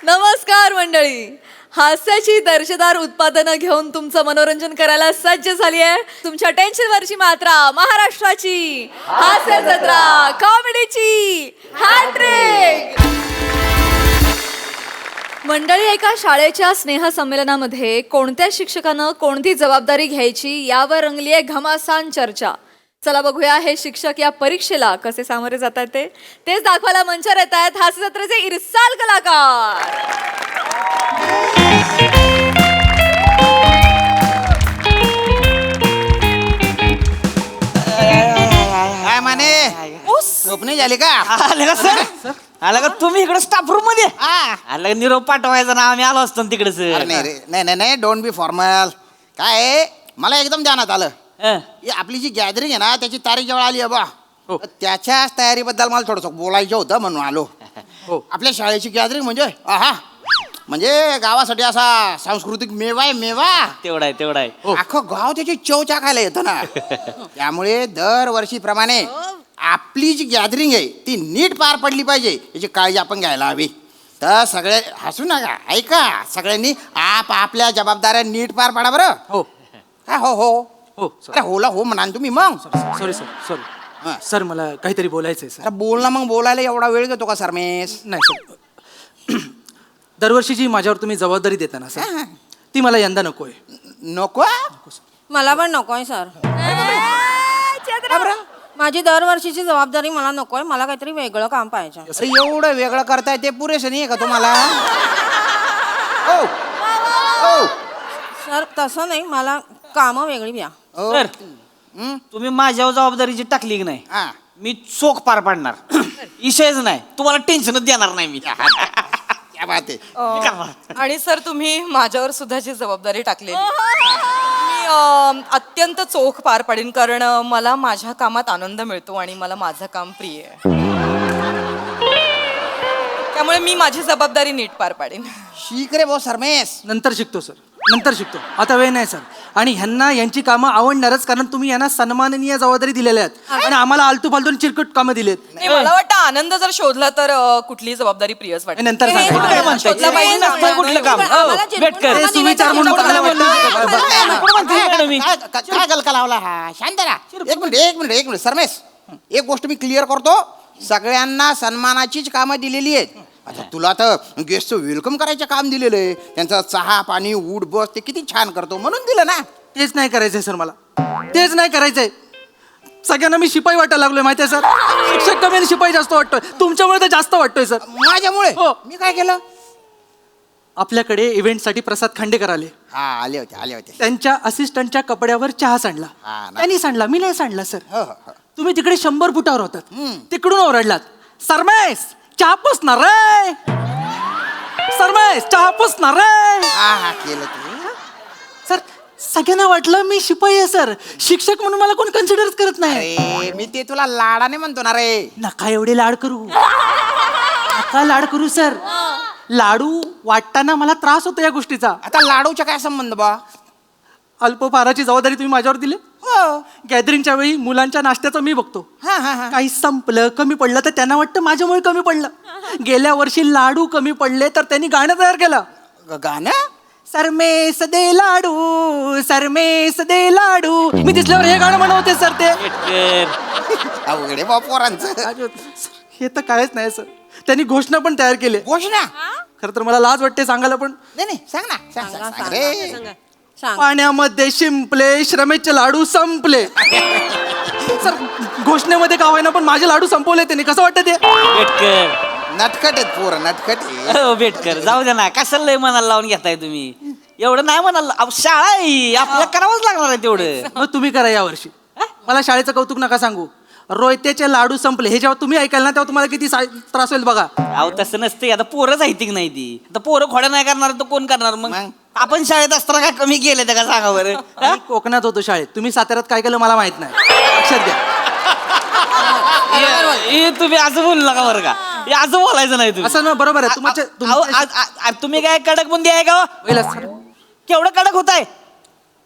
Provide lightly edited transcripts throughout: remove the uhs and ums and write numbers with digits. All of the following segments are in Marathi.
नमस्कार मंडळी. हास्याची दर्जेदार उत्पादनं घेऊन तुमचं मनोरंजन करायला सज्ज झाली आहे तुमच्या टेन्शनवरची मात्रा, महाराष्ट्राची हास्य जत्रा, कॉमेडीची हॅट्रिक. मंडळी, एका शाळेच्या स्नेहसंमेलनामध्ये कोणत्या शिक्षकानं कोणती जबाबदारी घ्यायची यावर रंगली आहे घमासान चर्चा. चला बघूया हे शिक्षक या परीक्षेला कसे सामोरे जातात तेच दाखवायला मंचावर येत आहेत हास्य जत्रेचे इरसाल कलाकार. काय माने झोपणी झाली का? आले का सर? आला का तुम्ही इकडे स्टाफ रूम मध्ये? आला का निरोप पाठवायचा ना, आम्ही आलो असतो तिकडे अरे सर. नाही रे, नाही डोंट बी फॉर्मल. काय आहे, मला एकदम ध्यानात आलं. ही आपली जी गॅदरिंग आहे ना, त्याची तारीख जेव्हा आली आहे बा, तर त्याच्याच तयारीबद्दल मला थोडंसं बोलायचं होतं म्हणून आलो. आपल्या शाळेची गॅदरिंग म्हणजे म्हणजे गावासाठी असा सांस्कृतिक मेवा आहे, मेवा. तेवढा आहे. अख्खं गाव त्याची चव चाखायला येतं ना. त्यामुळे दरवर्षीप्रमाणे आपली जी गॅदरिंग आहे ती नीट पार पडली पाहिजे याची काळजी आपण घ्यायला हवी. तर सगळे हसू नका, ऐका. सगळ्यांनी आपल्या जबाबदाऱ्या नीट पार पाडा बरं. हो हो हो हो अरे होला हो म्हणा तुम्ही मग. सॉरी सर मला काहीतरी बोलायचंय सर. अरे बोल ना मग. बोलायला एवढा वेळ घेतो का सरमेश? नाही सर, दरवर्षी जी माझ्यावर तुम्ही जबाबदारी देता ना सर, ती मला यंदा नकोय. नको मला पण नकोय सर. माझी दरवर्षीची जबाबदारी मला नकोय. मला काहीतरी वेगळं काम पाहिजे. अरे एवढं वेगळं करताय ते पुरेसं नाही का तुम्हाला? ओ ओ सर तसं नाही, मला कामं वेगळी द्या. सर, तुम्ही माझ्यावर जबाबदारी जी टाकली की नाही, हा. मी चोख पार पाडणार. विषयच नाही, तुम्हाला टेन्शनच देणार नाही मी. क्या बात आहे. आणि सर, तुम्ही माझ्यावर सुद्धा जी जबाबदारी टाकलेली मी अत्यंत चोख पार पाडीन, कारण मला माझ्या कामात आनंद मिळतो आणि मला माझं काम प्रिय आहे. त्यामुळे मी माझी जबाबदारी नीट पार पाडीन. शिक रे भाऊ सरमेश. नंतर शिकतो सर, नंतर शिकतो. आता वेळ नाही सर. आणि ह्यांना यांची कामं आवडणारच, कारण तुम्ही यांना सन्माननीय जबाबदारी दिलेल्या आहेत आणि आम्हाला आलतू फालतू चिरकट कामं दिलेत. नाही, मला वाटतं आनंद जर शोधला तर कुठलीही जबाबदारी प्रियच वाटते. नंतर हे सांगा. काय म्हणताय? शोधलं पाहिजे ना. नसतं कुठलं काम. आम्हाला चिरमुट बेटकर. कामं ते सुविचार दिले तर म्हणून चिरमुट तुम्हाला कामं काय गलका लावला हा? शांत राहा. एक मिनिट सरमेश, एक गोष्ट मी क्लिअर करतो. सगळ्यांना सन्मानाचीच कामं दिलेली आहेत. आता तुला तर गेस्टचं वेलकम करायचं काम दिलेलं आहे. त्यांचा चहा पाणी उठ बस ते किती छान करतो म्हणून दिलं ना. तेच नाही करायचंय सर, मला तेच नाही करायचंय. सगळ्यांना मी शिपाई वाटायला लागलोय, माहितीये सर. शिक्षक कमी आणि शिपाई जास्त वाटतोय. तुमच्यामुळे तर जास्त वाटतोय सर. माझ्यामुळे हो. मी काय केलं? आपल्याकडे इव्हेंटसाठी प्रसाद खांडेकर आले. हा आले होते. त्यांच्या असिस्टंटच्या कपड्यावर चहा सांडला. हा ना. त्यांनी सांडला, मी नाही सांडला सर. हो, हो. तुम्ही तिकडे 100 फुटावर होतात, तिकडून ओरडलात, सरमेश चहा पुसणार रे, सरमेश चहा पुसणार रे. हा केलं ते. सर, सगळ्यांना वाटलं मी शिपाई आहे सर. शिक्षक म्हणून मला कोण कन्सिडरच करत नाही. अरे मी ते तुला लाडाने म्हणतो ना रे. नका एवढे लाड करू, नका लाड करू सर. लाडू वाटताना मला त्रास होतो या गोष्टीचा. आता लाडूचा काय संबंध बा? अल्पहाराची जबाबदारी तुम्ही माझ्यावर दिली. गॅदरिंगच्या वेळी मुलांच्या नाश्त्याचं मी बघतो. काही संपलं, कमी पडलं तर त्यांना वाटतं माझ्यामुळे कमी पडलं. गेल्या वर्षी लाडू कमी पडले तर त्यांनी गाणं तयार केलं. गाणं? सरमेस दे लाडू, सरमेस दे लाडू. मी दिसल्यावर हे गाणं म्हणवते सर. ते अवघडे बा पोरांचं. हे तर कायच नाही सर. त्यांनी घोषणा पण तयार केली. घोषणा? खरं तर मला लाज वाटते सांगायला, पण नाही सांग ना. सांग रे. सांग. पाण्यामध्ये शिंपले, श्रमेचे लाडू संपले. सर, घोषणेमध्ये का होईना पण माझे लाडू संपवले त्यांनी. कसं वाटतं ते? बेटकर. नटखट आहेत पोर, नटखट आहे. हो बेटकर, जाऊ द्या ना. कशाला लय मनाला लावून घेताय तुम्ही? एवढं नाही म्हणाल, शाळा आहे, आपल्याला करावंच लागणार आहे तेवढं. मग तुम्ही करा यावर्षी. मला शाळेचं कौतुक नका सांगू. रोयतेचे लाडू संपले हे जेव्हा तुम्ही ऐकाल ना, तेव्हा तुम्हाला किती त्रास होईल बघा. अहो तसं नसते. आता पोरंच आहे की नाही ती. आता पोरं खोड्या नाही करणार तर कोण करणार मग? आपण शाळेत असताना काय कमी केलं त्या का सांगा बरं? मी कोकणात होतो शाळेत. तुम्ही साताऱ्यात काय केलं मला माहित नाही. लक्षात घ्या. हे तुम्ही असं बोलू नका बरं का. हे असं बोलायचं नाही तुम्ही. असं ना, बरोबर आहे. तुम्ही काय कडक बुंदी आहे का? सर, केवढं कडक होत आहे?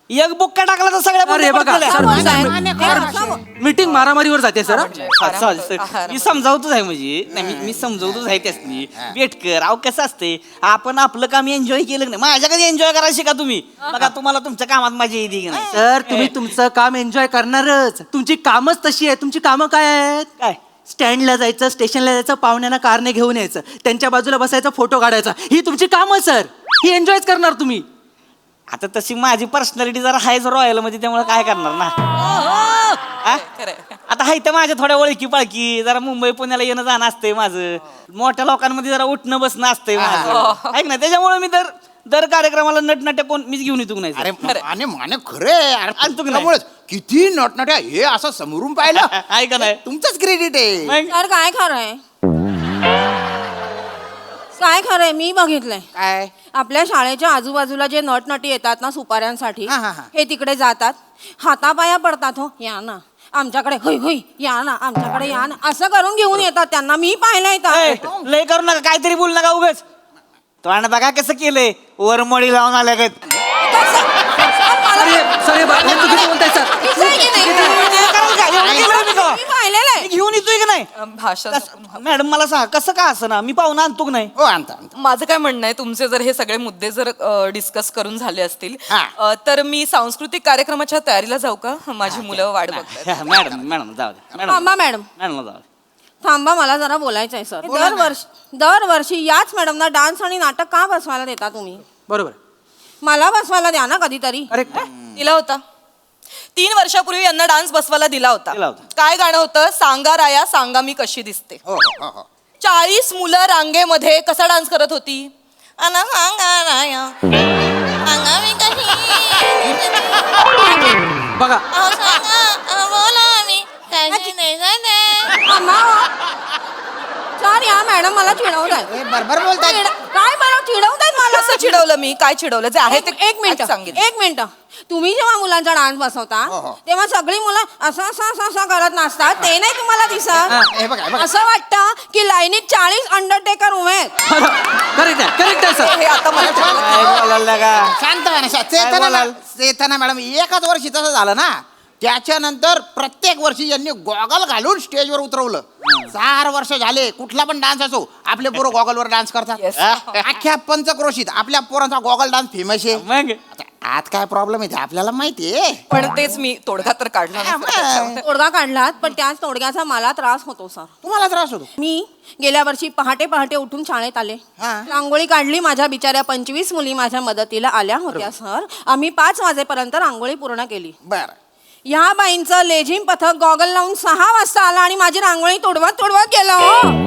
एक बुक्का टाकला तर सगळ्या अरे बंद बघा, पडतल्या. सर, बोलताय? मीटिंग मारामारीवर जाते सर मी समजावतोच आहे म्हणजे नाही मी समजावतोच आहे त्यासनी बेटकर अहो कसं असते आपण आपलं काम एन्जॉय केलं नाही माझ्याकडे एन्जॉय करायला शिका तुम्ही बघा तुम्हाला तुमच्या कामात मजा येते की नाही सर तुम्ही तुमचं काम एन्जॉय करणारच तुमची कामच तशी आहे तुमची कामं काय आहेत काय स्टँडला जायचं स्टेशनला जायचं पाहुण्यांना कारने घेऊन यायचं त्यांच्या बाजूला बसायचं फोटो काढायचा ही तुमची कामं सर ही एन्जॉयच करणार तुम्ही आता तशी माझी पर्सनॅलिटी जरा हायच रॉयल म्हणजे त्यामुळे काय करणार ना हा? आता हाय तर माझ्या थोड्या ओळखी पाळकी जरा मुंबई पुण्याला येणं जाणं असतंय माझं मोठ्या लोकांमध्ये जरा उठणं बसणं असतंय माझं ऐक ना त्याच्यामुळे मी दर कार्यक्रमाला नटनाट्य कोण मीच घेऊन येतो नाही अरे माने माने खरे अरे आणतो की नाही? त्यामुळेच किती नटनट्या हे असं समोरून पाहिलं आहे का नाही तुमचंच क्रेडिट आहे मग तर काय खरंय काय खरंय मी बघितलंय काय आपल्या शाळेच्या आजूबाजूला जे नटनटी येतात ना सुपाऱ्यांसाठी हा, हा, हा. हे तिकडे जातात हातापाया पडतात हो या ना आमच्याकडे होय होय या ना आमच्याकडे या ना असं करून घेऊन येतात त्यांना मी पाहिलंय ए, तर लय करू नका काहीतरी बोल नका उगाच तो आणि बघा कसं केलंय वरमडी लावून आल्या काय अरे सर हे हे चुकीचं बोलताय सर मी पाहिलेलं आहे घेऊन येतोय की नाही भाषा मॅडम मला सांगा कसं का असं ना मी पाहुणा आणतो की नाही हो आणता आणता माझं काय म्हणणं आहे तुमचे जर हे सगळे मुद्दे जर डिस्कस करून झाले असतील हा. तर मी सांस्कृतिक कार्यक्रमाच्या तयारीला जाऊ का माझी मुलं वाट बघतात मॅडम जाऊ दे थांबा मॅडम मॅडम जाऊ दे थांबा मला जरा बोलायचं आहे सर बोला ना. दरवर्षी याच मॅडमना डान्स आणि नाटक का बसवायला देता तुम्ही बरोबर मला बसवायला द्या ना कधीतरी करेक्ट दिला होता 3 वर्षापूर्वी यांना डान्स बसवायला दिला होता दिला होता. काय गाणं होतं सांगा राया सांगा मी कशी दिसते हो हो हो 40 मुलं रांगेमध्ये कसा डान्स करत होती अन सांगा राया सांगा मी कशी बघा अहो सांगा, अहो बोला मी कशी नाही जाते. अम्मा, सर या मॅडम मला चिडवतायत हे बरोबर बोलताय काय मला चिडवतायत मला कसं चिडवलं मी काय चिडवलं जे आहे ते एक मिनिट सांगितलं एक मिनिट तुम्ही जेव्हा मुलांचा डान्स बसवता हो, हो. तेव्हा सगळी मुलं असं करत नसतात ते नाही तुम्हाला हे बघा, हे दिसत बघा. असं वाटतं की लाईनीत 40 अंडरटेकर उभे आहेत करेक्ट आहे सर हे आता मला चिडवलं. काय बोलायला का शांत व्हा ना, चेतना मॅडम एकाच वर्षी तसं झालं ना त्याच्यानंतर प्रत्येक वर्षी यांनी गॉगल घालून स्टेजवर उतरवलं 4 वर्ष झाले कुठला पण डान्स असो आपले पोरं गॉगलवर डान्स करतात Yes. अख्ख्या पंचक्रोशीत आपल्या पोरांचा गॉगल डान्स फेमस आहे मग आता आत काय प्रॉब्लेम आहे ते आपल्याला माहितीये पण तेच मी तोडगा तर काढला नसता. तोडगा काढलात पण त्याच तोडग्याचा मला त्रास होतो सर तुम्हाला त्रास होतो मी गेल्या वर्षी पहाटे पहाटे उठून शाळेत आले हा. रांगोळी काढली माझ्या बिचाऱ्या 25 मुली माझ्या मदतीला आल्या होत्या सर आम्ही 5 वाजेपर्यंत रांगोळी पूर्ण केली बर ह्या बाईंचं लेझिम पथक गॉगल लावून 6 वाजता आला आणि माझी रांगोळी तोडवत गेलं हो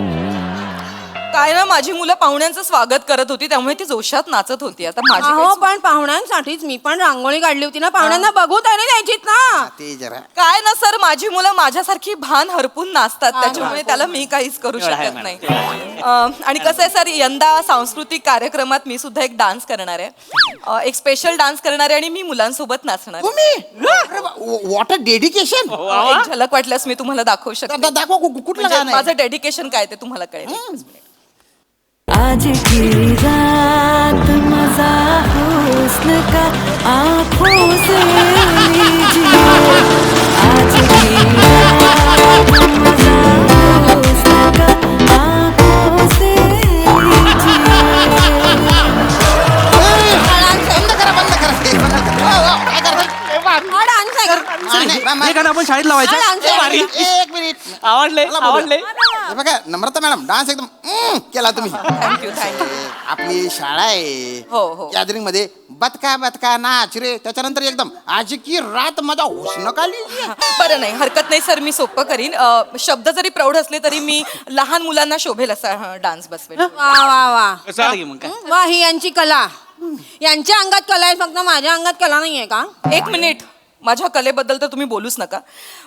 काय ना माझी मुलं पाहुण्यांचं स्वागत करत होती त्यामुळे ती जोशात नाचत होती आता माझी अहो काही चूक- पण पाहुण्यांसाठीच मी पण रांगोळी काढली होती ना पाहुण्यांना बघू तरी द्यायचीत ना ते जरा काय ना सर माझी मुलं माझ्यासारखी भान हरपून नाचतात त्याच्यामुळे त्याला मी काहीच करू एवढं आहे शकत मॅडम. नाही आणि कसं आहे सर यंदा सांस्कृतिक कार्यक्रमात मी सुद्धा एक डान्स करणार आहे एक स्पेशल डान्स करणार आहे आणि मी मुलांसोबत नाचणार आहे. तुम्ही वॉट अ डेडिकेशन एक झलक वाटल्यास मी तुम्हाला दाखवू शकते दाखवा कुठलं म्हणजे गाणं आहे? माझं डेडिकेशन काय ते तुम्हाला कळेल आज की रात मजा हुस्न का आँखों से लीजिए आज की रात मजा हुस्न का आँखों से लीजिए बंद करा. हो, काय करताय? हा डान्स आहे का? हे गाणं आपण शाळेत लावायचं हा डान्स आहे. एक मिनिट आवडले मला बोलू. आवडले हे बघा नम्रता मॅडम डान्स एकदम केला तुम्ही थँक्यू थँक्यू आपली शाळा आहे हो, हो. गॅदरिंग मध्ये बदका बदका नाच रे त्याच्यानंतर एकदम आज की रात माझा हुस्न काली बरं नाही हरकत नाही सर मी सोपं करीन शब्द जरी प्रौढ असले तरी मी लहान मुलांना शोभेल असा डान्स बसवेल वा वा वा चालेल की मग काय वा ही यांची कला यांच्या अंगात कला आहे फक्त माझ्या अंगात कला नाहीये का एक मिनिट माझ्या कलेबद्दल तर तुम्ही बोलूच नका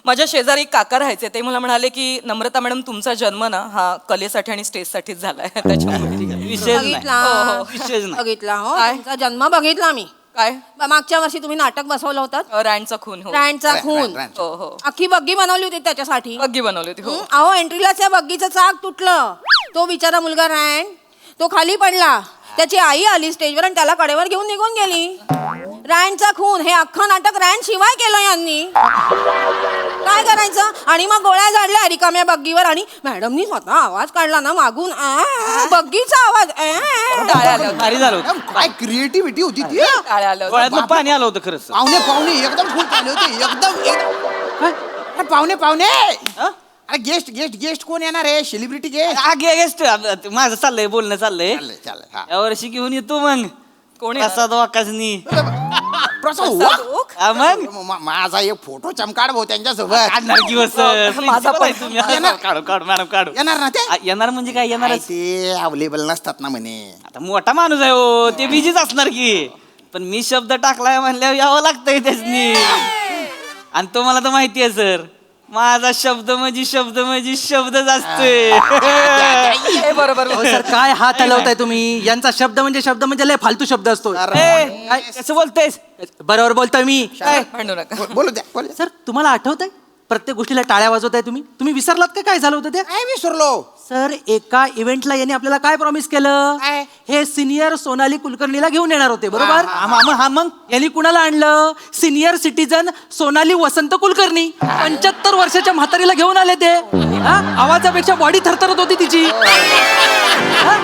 माझ्या शेजारी एक काका राहायचे ते मला म्हणाले की नम्रता मॅडम तुमचा जन्म ना हा कलेसाठी आणि स्टेजसाठीच झालाय त्याच्यामुळे विशेष नाही बघितला विशेष नाही बघितला हो काय? तुमचा जन्म बघितला मी काय मागच्या वर्षी तुम्ही नाटक बसवलं होतं रँडचा खून हो रँडचा खून रँड. हो हो अख्खी बग्गी बनवली होती त्याच्यासाठी बग्गी बनवली होती हो अहो एंट्रीलाच त्या बग्गीचं चाक तुटलं तो बिचारा मुलगा रँड तो खाली पडला त्याची आई आली स्टेजवर आणि त्याला कडेवर घेऊन निघून गेली रँडचा खून हे अख्खं नाटक रँड शिवाय केलं यांनी. काय करायचं? आणि मग गोळ्या झाडल्या रिकाम्या बग्गीवर आणि मॅडमनी स्वतः आवाज काढला ना मागून बग्गीचा आवाज टाळ्या आल्या होत्या. भारी झालं होतं. काय क्रिएटिव्हिटी होती ती टाळ्या आल्या होत्या. डोळ्यातनं पाणी आलं होतं खरंच. पाहुणे पाहुणे एकदम फुल चालले होते एकदम पाहुणे पाहुणे अरे गेस्ट गेस्ट गेस्ट कोण येणार आहे सेलिब्रिटी गेस्ट गेस्ट माझं चाललंय बोलणं चाललंय. चाललंय चाललंय हा. या वर्षी घेऊन येतो मग कोण येणार? प्रसाद वाकासनी. प्रसाद ओक? हा मग माझा एक फोटो चमकाड भाऊ त्यांच्यासोबत काढणार की बस माझा पण. काढू काढू मॅडम काढू. येणार ना ते येणार म्हणजे काय येणार ते अवेलेबल नसतात ना म्हणे आता मोठा माणूस आहे हो ते बिझीच असणार की पण मी शब्द टाकलाय म्हणल्यावर यावं लागतंय त्यासनी. आणि तुम्हाला तर माहिती आहे सर माझा शब्द म्हणजे शब्दच असतोय. हे बरोबर अहो सर काय हात हलवताय तुम्ही? यांचा शब्द म्हणजे लय फालतू शब्द असतो. ए, काय कसं बोलतेस? बरोबर बोलतोय मी. म्हणू नका. बोलू द्या बोलू द्या. सर तुम्हाला आठवत आहे प्रत्येक गोष्टीला टाळ्या वाजवताय तुम्ही विसरलात का काय झालं होतं ते? काय विसरलो सर एका इव्हेंटला यांनी आपल्याला काय प्रॉमिस केलं? काय? हे सिनियर सोनाली कुलकर्णीला घेऊन येणार होते बरोबर. हा मग यांनी कुणाला आणलं? सिनियर सिटीजन सोनाली वसंत कुलकर्णी 75 वर्षाच्या म्हातारीला घेऊन आले ते. हा? आवाजापेक्षा बॉडी थरथरत होती तिची. हा?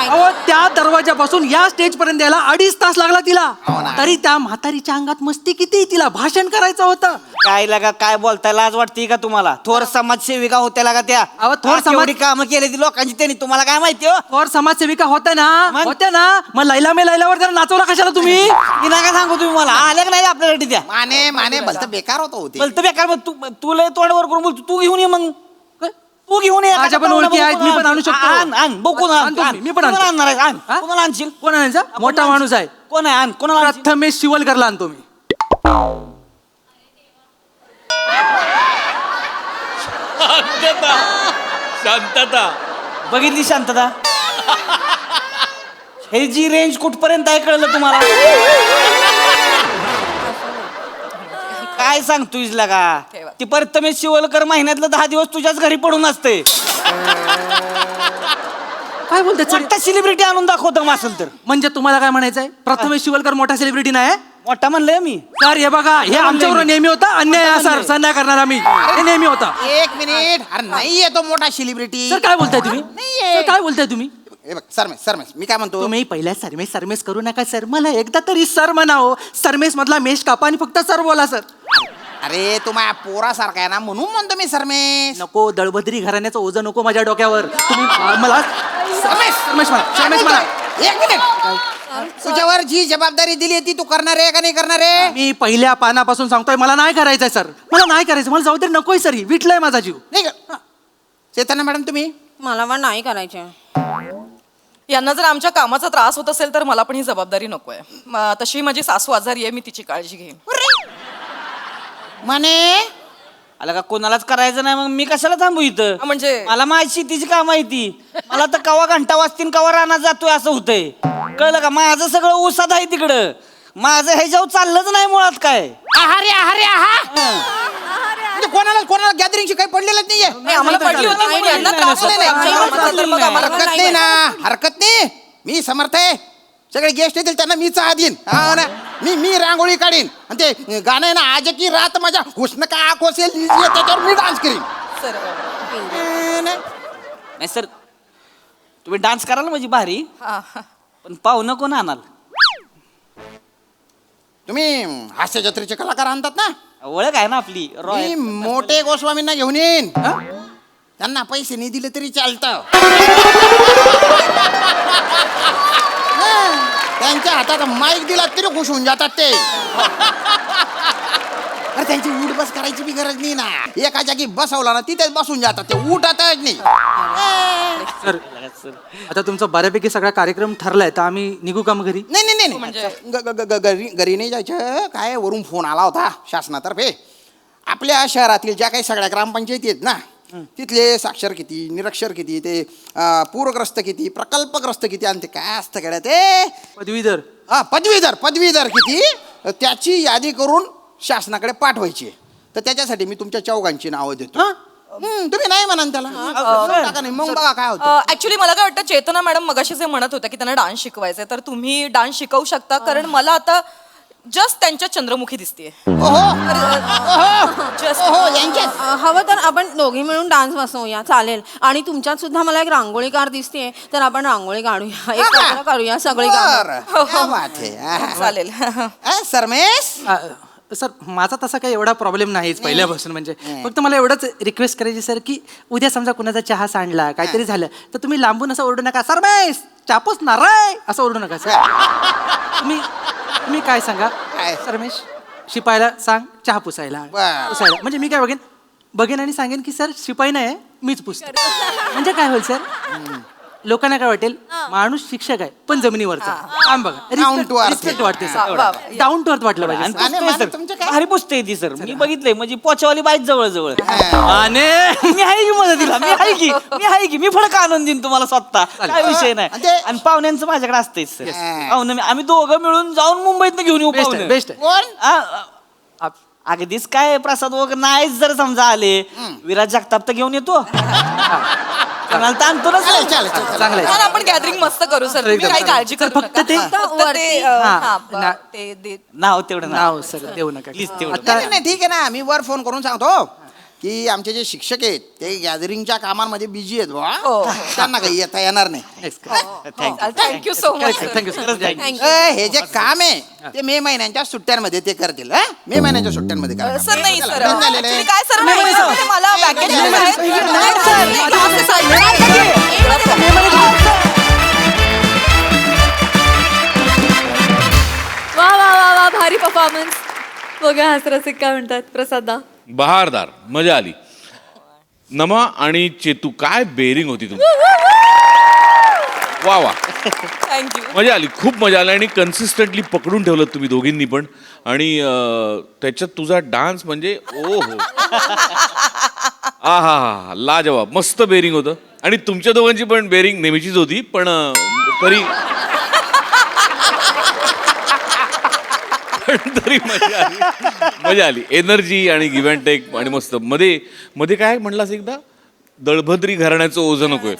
अहो त्या दरवाजापासून या स्टेज पर्यंत यायला 2.5 तास लागला तिला. तरी त्या म्हातारीच्या अंगात मस्ती किती? तिला भाषण करायचं होतं. काय लागा काय बोलताय लाज वाटते का तुम्हाला? थोर समाजसेविका होत्या लागा त्या. अहो, थोर समाज- कामं केली ती लोकांची त्यांनी तुम्हाला काय माहिती हो? और समाजसेविका होत्या ना मग? होत्या ना मग लैला मे लैलावर जरा नाचवला कशाला तुम्ही? मी नका सांगू तुम्ही मला आल्या का नाही आपल्यासाठी त्या माने माने भलत बेकार होत होते बोलतं बेकार मग तू लय तोंडवर करून बोलतो तू घेऊन ये मग तू घेऊन ये. माझ्या पण ओळखी आहेत, मी पण आणू शकतो. आण बघून आण आणतो मी पण आणतो. कोणाला आणणार आहेस? आण हा? कोणाला आणशील? कोण आणायचा? मोठा माणूस आहे. कोण आहे आण कोणाला आणशील? प्रथमेश शिवलकरला आणतो मी. शांतता. बघितली शांतता हे जी रेंज कुठपर्यंत आहे कळलं तुम्हाला? काय सांगतोय लागा ती प्रथमेश शिवलकर महिन्यातलं 10 दिवस तुझ्याच घरी पडून असते. काय बोलते सर? मोठा सेलिब्रिटी आणून दाखवतो असेल तर. म्हणजे तुम्हाला काय म्हणायचंय? प्रथमेश शिवलकर मोठा सेलिब्रिटी नाही? मोठा म्हणलंय मी. सर हे बघा हे आमच्यावर नेहमी होता अन्याय हा सर. सर नाही करणार आम्ही. हे नेहमी होता. एक मिनिट अरे नाहीये तो मोठा सेलिब्रिटी सर काय बोलताय तुम्ही? सर काय बोलताय तुम्ही? हे बघ सरमेश मी काय म्हणतो तुम्ही पहिल्या सरमेस करू नका सर. मला एकदा तरी सर म्हणावं. सरमेस मधला मेश कापा आणि फक्त सर बोला सर. अरे तू माझ्या पोरासारखा आहे ना म्हणून म्हणतो मी सरमेश नको दळभद्री घराण्याचं ओझं नको माझ्या डोक्यावर. तुम्ही मला सरमेश म्हणा. एक मिनिट तुझ्यावर जी जबाबदारी दिली ती तू करणार आहे का नाही करणार आहे? मी पहिल्या पानापासून सांगतोय मला नाही करायचंय सर. मला नाही करायचं. मला जबाबदारी नकोय सर. ही विटलाय माझा जीव. नाही का चेतना मॅडम तुम्ही मला पण नाही करायचे. यांना जर आमच्या कामाचा त्रास होत असेल तर मला पण ही जबाबदारी नकोय. तशी माझी सासू आजारी आहे मी तिची काळजी घेईन. म्हणे आला का कोणालाच करायचं नाही मग मी कशाला थांबू इथं? म्हणजे मला माझी शेतीची काम माहिती. मला तर कवा घंटा वाजतीन कवा रानात जातोय असं होतंय. कळलं का? माझं सगळं ऊसात आहे तिकडं. माझं ह्याच्यावर चाललंच नाही मुळात काय. आहारे आहारे म्हणजे कोणाला गॅदरिंगची काही पडलेलंच नाहीये. नाही, आम्हाला पडली होती पण यांना त्रास होतोय आमच्या कामाचा तर मग आम्हाला हरकत नाही ना हरकत नाही. मी समर्थ आहे. सगळे गेस्ट येतील त्यांना मी चहा देईन. हा ना मी रांगोळी काढीन आणि ते गाणं आहे ना आज की रात माझ्या हुस्न का आंख असेल त्याच्यावर मी डान्स करीन. सर नाही सर तुम्ही डान्स कराल म्हणजे भारी पण पाहुणं कोण आणाल? तुम्ही हास्य जत्रेचे कलाकार आणतात ना ओळख आहे ना आपली मी रॉयल. मोठे गोस्वामींना घेऊन येईन. त्यांना पैसे नाही दिले तरी चालतं. त्यांच्या हातात माईक दिला तरी खुश होऊन जातात ते. अरे त्यांची उठ बस करायची बी गरज नाही ना. एका जागी बसवला ना तिथेच बसून जातात ते उठतच नाही. सर आता तुमचा बऱ्यापैकी सगळा कार्यक्रम ठरलाय तर आम्ही निघू का मग घरी? नाही नाही नाही घरी नाही जायचं. काय वरून फोन आला होता शासनातर्फे. आपल्या शहरातील ज्या काही सगळ्या ग्रामपंचायती आहेत ना तिथले साक्षर किती निरक्षर किती ते पूरग्रस्त किती प्रकल्पग्रस्त किती आणि ते काय असतं गड्या ते पदवीधर. हा पदवीधर किती त्याची यादी करून शासनाकडे पाठवायची आहे. तर त्याच्यासाठी मी तुमच्या चौघांची नावं देतो. तुम्ही नाही म्हणाल त्याला टाका नाही. मग बघा काय होतं. ऍक्च्युली मला काय वाटतं चेतना मॅडम मगाशी जे म्हणत होत्या की त्यांना डान्स शिकवायचंय तर तुम्ही डान्स शिकवू शकता कारण मला आता जस्ट त्यांच्या चंद्रमुखी दिसते हवं तर आपण दोघी मिळून डान्स बसवूया, चालेल. आणि तुमच्यात सुद्धा मला एक रांगोळी कार दिसते, तर आपण रांगोळी काढूया, एकत्र काढूया सगळी कामं. क्या बात है. चालेल. सरमेश सर माझा तसा काही एवढा प्रॉब्लेम नाहीच पहिल्यापासून. म्हणजे फक्त मला एवढंच रिक्वेस्ट करायची सर, की उद्या समजा कुणाचा चहा सांडला काहीतरी झालं तर तुम्ही लांबून असं ओरडू नका, सरमेश चापूस नाराय असं ओरडू नका सर. तुम्ही काय सांगा, सरमेश शिपायला सांग चहा पुसायला. म्हणजे मी काय बघेन आणि सांगेन की सर शिपाई नाही मीच पुसतो. म्हणजे काय होईल सर, लोकांना काय वाटेल माणूस शिक्षक आहे पण जमिनीवरचा काम बघा, रिस्पेक्ट वाटते सर, डाऊन टू अर्थ वाटलं पाहिजे. भारी पुसते ती सर, मी बघितलंय. म्हणजे पोचवाली बाईच जवळ जवळ आणि मी आहे की मदतीला, मी आहे की मी फडक आणून देईन तुम्हाला स्वतः, काय विषय नाही. आणि पाहुण्यांचं माझ्याकडे असतेच सर. पाहुणे आम्ही दोघं मिळून जाऊन मुंबईत घेऊन येऊ पाहुणे. बेस्ट अगदीच काय प्रसाद वगैरे नाहीच जर समजा आले, विराज जगताप तर घेऊन येतो, कोणाला तर आणतो ना सर. चांगलं आहे. आपण गॅदरिंग मस्त करू सर, तुम्ही काही काळजी करू फक्त नका. ते- फक्त ते, ते नाव तेवढं नाव सर देऊ नका प्लीज तेवढं. आता नाही ठीक आहे ना, मी वर फोन करून सांगतो की आमचे जे शिक्षक आहेत ते गॅदरिंगच्या कामांमध्ये बिझी आहेत बा, त्यांना काही येता येणार नाही. Thank you so much. Thank you sir. हे जे काम आहे ते मे महिन्यांच्या सुट्ट्यांमध्ये ते करतील. मे महिन्याच्या सुट्ट्यांमध्ये करा. सर नाही सर, बंद झालेलं आहे. Actually काय सर, मला vacation वा वा वा वा, भारी परफॉर्मन्स. बघा हसरसिक काय म्हणतात प्रसादा. बहारदार, मजा आली. नमा आणि चेतू काय बेरिंग होती तुमची. वा वा, थँक्यू. मजा आली, खूप मजा आली. आणि कन्सिस्टंटली पकडून ठेवलं तुम्ही दोघींनी पण. आणि त्याच्यात तुझा डान्स म्हणजे ओ हो, हा हा हा, लाजवाब, मस्त बेरिंग होतं. आणि तुमच्या दोघांची पण बेरिंग नेहमीचीच होती, पण तरी तरी मजा आली. एनर्जी आणि गिव्ह अँड टेक आणि मस्त. मध्ये काय म्हणलास एकदा, दळभद्री घराण्याचं ओझं नकोय,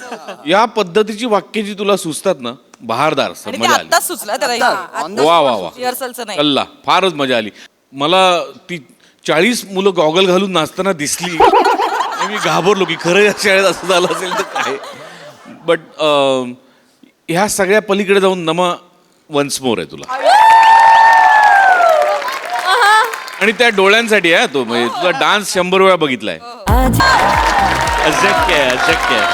या पद्धतीची वाक्य जी तुला सुचतात ना, बहारदार सर, मजा आली. आत्ताच सुचला त्याला. वा वा वा, रिहर्सलचं नाही. कल्ला, फारच मजा आली. मला ती 40 मुलं गॉगल घालून नाचताना दिसली आणि मी घाबरलो की खरं या शाळेत असं झालं असेल तर काय. बट ह्या सगळ्या पलीकडे जाऊन नमा वन्स मोर आहे तुला. आणि त्या डोळ्यांसाठी आहे तो, म्हणजे तुझा डान्स 100 वेळा बघितलाय. अशक्य आहे, अशक्य आहे.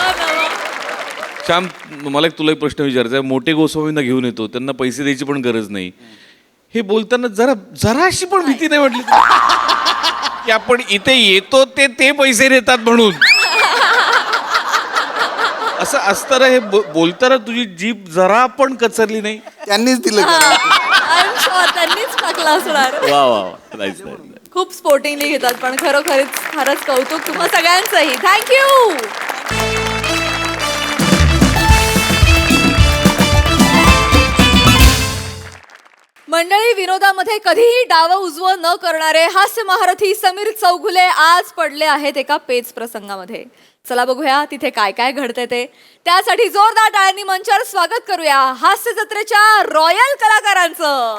श्याम, मला तुला एक प्रश्न विचारायचा आहे. मोठे गोस्वामींना घेऊन येतो, त्यांना पैसे द्यायची पण गरज नाही. हे बोलताना जराशी पण भीती नाही वाटली की आपण इथे येतो ते पैसे देतात म्हणून. असं असताना हे बोलताना तुझी जीभ जरा पण कचरली नाही. त्यांनीच दिलं. I'm sure त्यांनीच टाकला असणार. वा वा वा, नाईस नाईस. खूप स्पोर्टिंगली घेतात, पण खरोखरीच फारच कौतुक तुम्हा सगळ्यांचंही. थँक्यू. मंडळी, विनोदामध्ये कधीही डाव उजवं न करणारे हास्य महारथी समीर चौगुले आज पडले आहेत एका पेच प्रसंगामध्ये. चला बघूया तिथे काय काय घडते ते. त्यासाठी जोरदार टाळ्यांनी मंचावर स्वागत करूया हास्य जत्रेच्या रॉयल कलाकारांचं.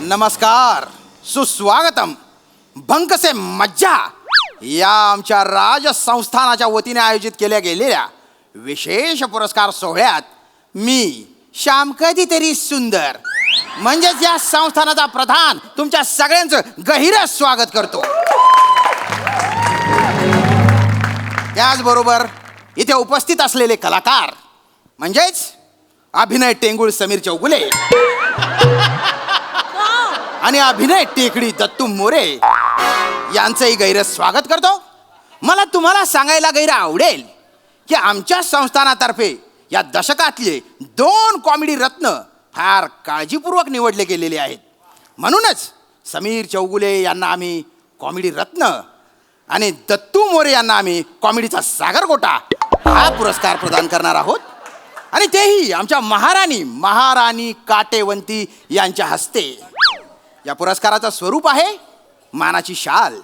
नमस्कार, सुस्वागतम. भंक से मज्जा या आमच्या राजसंस्थानाच्या वतीने आयोजित केल्या गेलेल्या विशेष पुरस्कार सोहळ्यात मी श्याम कधीतरी सुंदर म्हणजेच या संस्थानाचा प्रधान तुमच्या सगळ्यांचं गहिरं स्वागत करतो. त्याचबरोबर इथे उपस्थित असलेले कलाकार म्हणजेच अभिनय टेंगुळ समीर चौगुले आणि अभिनय टेकडी दत्तू मोरे यांचंही गैर स्वागत करतो. मला तुम्हाला सांगायला गैर आवडेल की आमच्या संस्थानातर्फे या दशकातले 2 कॉमेडी रत्न फार काळजीपूर्वक निवडले गेलेले आहेत. म्हणूनच समीर चौगुले यांना आम्ही कॉमेडी रत्न आणि दत्तू मोरे यांना आम्ही कॉमेडीचा सागरगोटा हा पुरस्कार प्रदान करणार आहोत. आणि तेही आमच्या महाराणी काटेवंती यांच्या हस्ते. या पुरस्काराचं स्वरूप आहे मानाची शाल,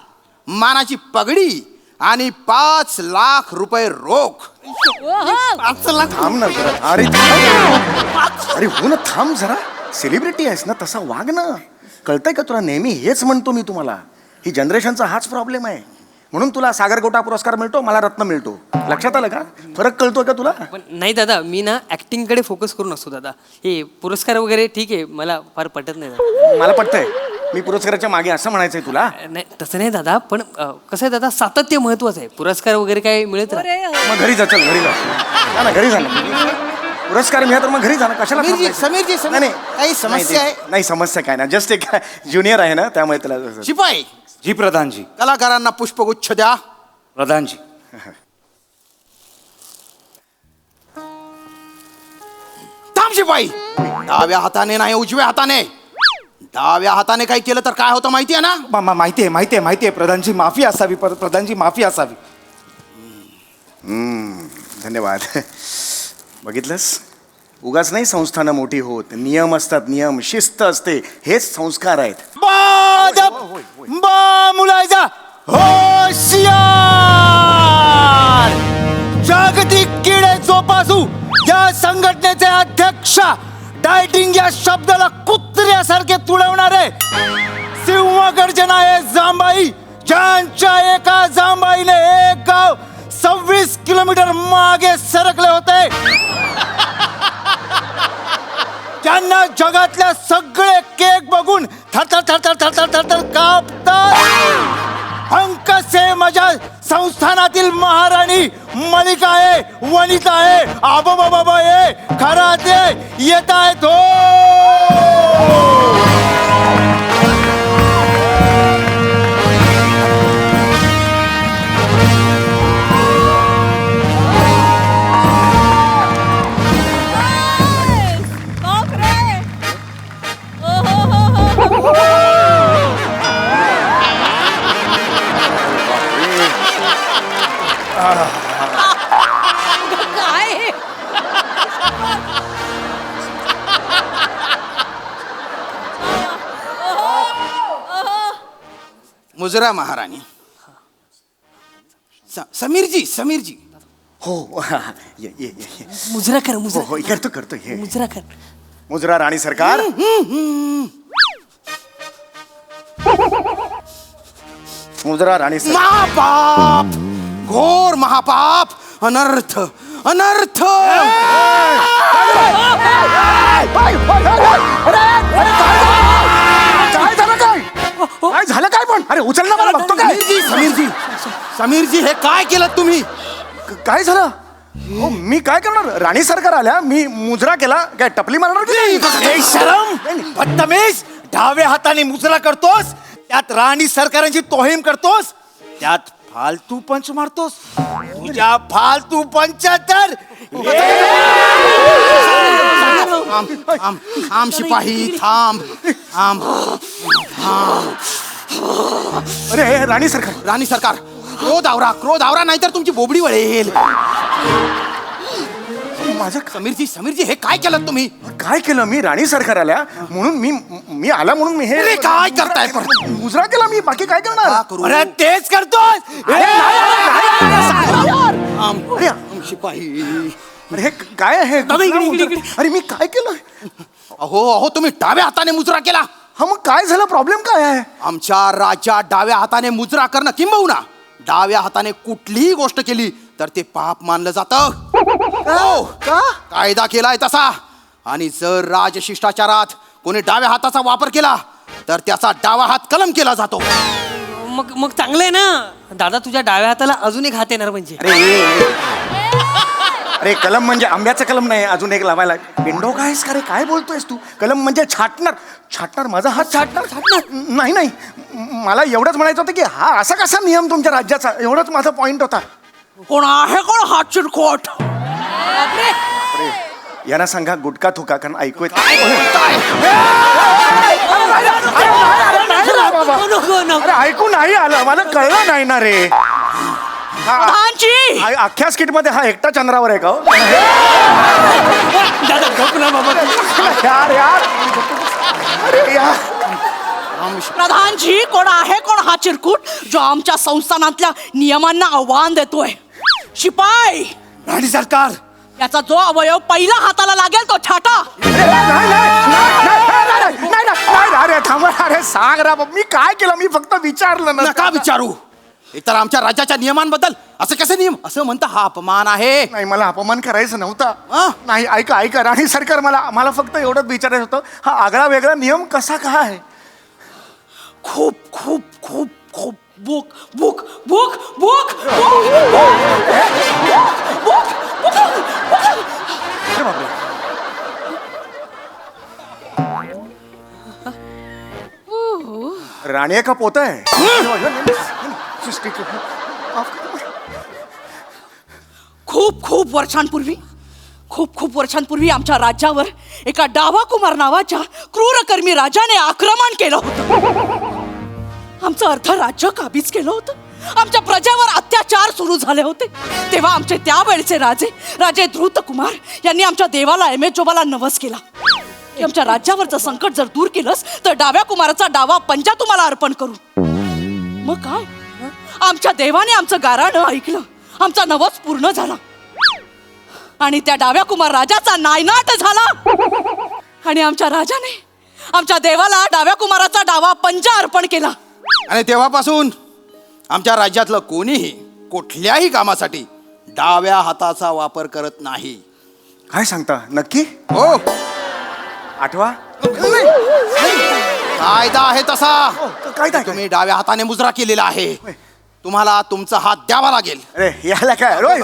मानाची पगडी आणि 5 लाख रुपये रोख. 5 लाख थांब ना जरा. अरे थांब. अरे हो ना, थांब जरा. सेलिब्रिटी आहेस ना, तसा वाग ना. कळतंय का तुला? नेहमी हेच म्हणतो मी तुम्हाला. ही जनरेशनचा हाच प्रॉब्लेम आहे. म्हणून तुला सागर गोटा पुरस्कार मिळतो, मला रत्न मिळतो. लक्षात आलं का? फरक कळतोय का तुला? पण नाही दादा, मी ना ऍक्टिंगकडे फोकस करून असतो दादा. हे पुरस्कार वगैरे ठीक आहे, मला फार पटत नाही दादा. मला पटतंय. मी पुरस्काराच्या मागे असं म्हणायचंय तुला. नाही तसं नाही दादा, पण कसं आहे दादा, सातत्य महत्वाचं आहे. पुरस्कार वगैरे काय मिळत राहतं. मग घरी जा, चल घरी जा. जा ना, घरी जा ना. पुरस्कार मिळा तर मग घरी जा ना. कशाला थांबायचं? समीरजी नाही, नाही. काही समस्या आहे? नाही, समस्या काय ना, जस्ट एक ज्युनियर आहे ना, त्यामुळे त्याला. शिपाई, जी प्रधानजी. कलाकारांना पुष्पगुच्छ द्या. प्रधानजी. थांब शिपाई. डाव्या हाताने नाही, उजव्या हाताने. डाव्या हाताने काही केलं तर काय होतं माहितीये ना? माहितीये प्रधानजी, माफी असावी. प्रधानजी माफी असावी. धन्यवाद. बघितलंस, उगाच नाही संस्थानं मोठी होत. नियम असतात, नियम, शिस्त असते. हेच संस्कार आहेत. मुलायचा होशियार. जागतिक किडे जोपासू या संघटनेचे अध्यक्ष, डायटिंग या शब्दाला कुत्र्यासारखे तुडवणारे सिंहगर्जना हे जांबाई, ज्यांच्या एका जांबाईने एक गाव 26 किलोमीटर मागे सरकले होते. त्यांना जगातल्या सगळे केक बघून थरथर थरथर थरथर थरथर कापतात. अंकसे माझ्या संस्थानातील महाराणी मलिका आहे, वनिता आहे, आबाबाबा आहे, खरा ते येत आहेत. बापरे! ओहोहोहो! काय मुजरा महाराणी. समीरजी हो. ये. मुजरा कर, हो मुजरा हो, करतो हे. मुजरा कर. मुजरा राणी सरकार. मुजरा राणी सरकार. महापाप, घोर महापाप, अनर्थ. काय झालं काय? पण अरे उचल ना, मला बघतो काय. समीरजी हे काय केलं तुम्ही? काय झालं? हो, मी काय करणार? राणी सरकार आल्या, मी मुजरा केला, काय टपली मारणार की नाही? शरम, बदतमीज. डाव्या हाताने मुजरा करतोस, त्यात राणी सरकारांची तोहीम करतोस, त्यात फालतू पंच मारतोस. तुझ्या फालतू पंचातर थांब शिपाही, थांब. अरे राणी सरकार, क्रोध आवरा नाहीतर तुमची बोबडी वळेल. माझं समीरजी हे काय केलं तुम्ही? काय केलं मी? राणी सरकार आल्या म्हणून मी आला म्हणून मी हे. अरे काय करताय? मुजरा केला मी, बाकी काय करणार? अरे तेच करतोस. अरे शिपाही, अरे हे काय आहे? अरे मी काय केलं? अहो तुम्ही डाव्या हाताने मुजरा केला. हा मग काय झालं? प्रॉब्लेम काय आहे? आमच्या राज्यात डाव्या हाताने मुजरा करणं किंबहुना डाव्या हाताने कुठलीही गोष्ट केली तर ते पाप मानलं जातं. हो, कायदा केलाय तसा. आणि जर राजशिष्टाचारात कोणी डाव्या हाताचा वापर केला तर त्याचा डावा हात कलम केला जातो. मग चांगलं आहे ना दादा, तुझ्या डाव्या हाताला अजून एक हात येणार म्हणजे. अरे कलम म्हणजे आंब्याचं कलम नाही, अजून एक लावायला. विंडो कायस का रे? काय बोलतोयस तू? कलम म्हणजे छाटणार माझा हात. छाटणार नाही. मला एवढंच म्हणायचं होतं की हा असा कसा नियम तुमच्या राज्याचा, एवढंच माझा पॉइंट होता. कोण हात चिरकोट? यांना सांगा गुटखा थुका, कारण ऐकू येत. अरे ऐकू नाही आलं, मला कळलं नाही ना रे. अख्ख्या स्किट मध्ये हा एकटा चंद्रावर आहे का? यार अरे यार प्रधानजी, कोण आहे कोण हा चिरकुट जो आमच्या संस्थानातल्या नियमांना आव्हान देतोय? शिपाई, राणी सरकार, याचा जो अवयव पहिला हाताला लागेल तो छाटा. नाही अरे थांबा, अरे सांग रा मी काय केलं? मी फक्त विचारलं ना. नका विचारू. एकतर आमच्या राज्याच्या नियमांबद्दल असं कसे नियम असं म्हणता, हा अपमान आहे. नाही, मला अपमान करायचं नव्हता. नाही, ऐका राणी सरकार, मला फक्त एवढंच विचारायचं होतं, हा आगळा वेगळा नियम कसा काय? खूप खूप खूप खूप बुक बुक बुक बुक अरे बापरे. राणी आहे का पोत आहे? खूप खूप वर्षांपूर्वी आमच्या राज्यावर एका डावा कुमार नावाच्या क्रूरकर्मी राजाने आक्रमण केलं होतं. आमचं अर्ध राज्य काबीज केलं होतं. आमच्या प्रजेवर अत्याचार सुरू झाले होते. तेव्हा आमचे त्यावेळचे राजे द्रुत कुमार यांनी आमच्या देवाला एमेजोबाला नवस केला की आमच्या राज्यावरचं संकट जर दूर केलंस तर डाव्या कुमाराचा डावा पंजा तुम्हाला अर्पण करू. मग काय, आमच्या देवाने आमचं गाराणं ऐकलं. आमचा नवस पूर्ण झाला आणि त्या डाव्या कुमार राजाचा नायनाट झाला. आणि आमच्या राजाने आमच्या देवाला डाव्या कुमाराचा डावा पंजा अर्पण केला. आणि तेव्हापासून आमच्या राज्यातलं कोणीही कुठल्याही कामासाठी डाव्या हाताचा वापर करत नाही. काय सांगता? नक्की? हो, आठवा. कायदा आहे तसा. काय तुम्ही डाव्या हाताने मुजरा केलेला आहे. तुम्हाला तुमचा हात द्यावा लागेल. अरे याला काय रोय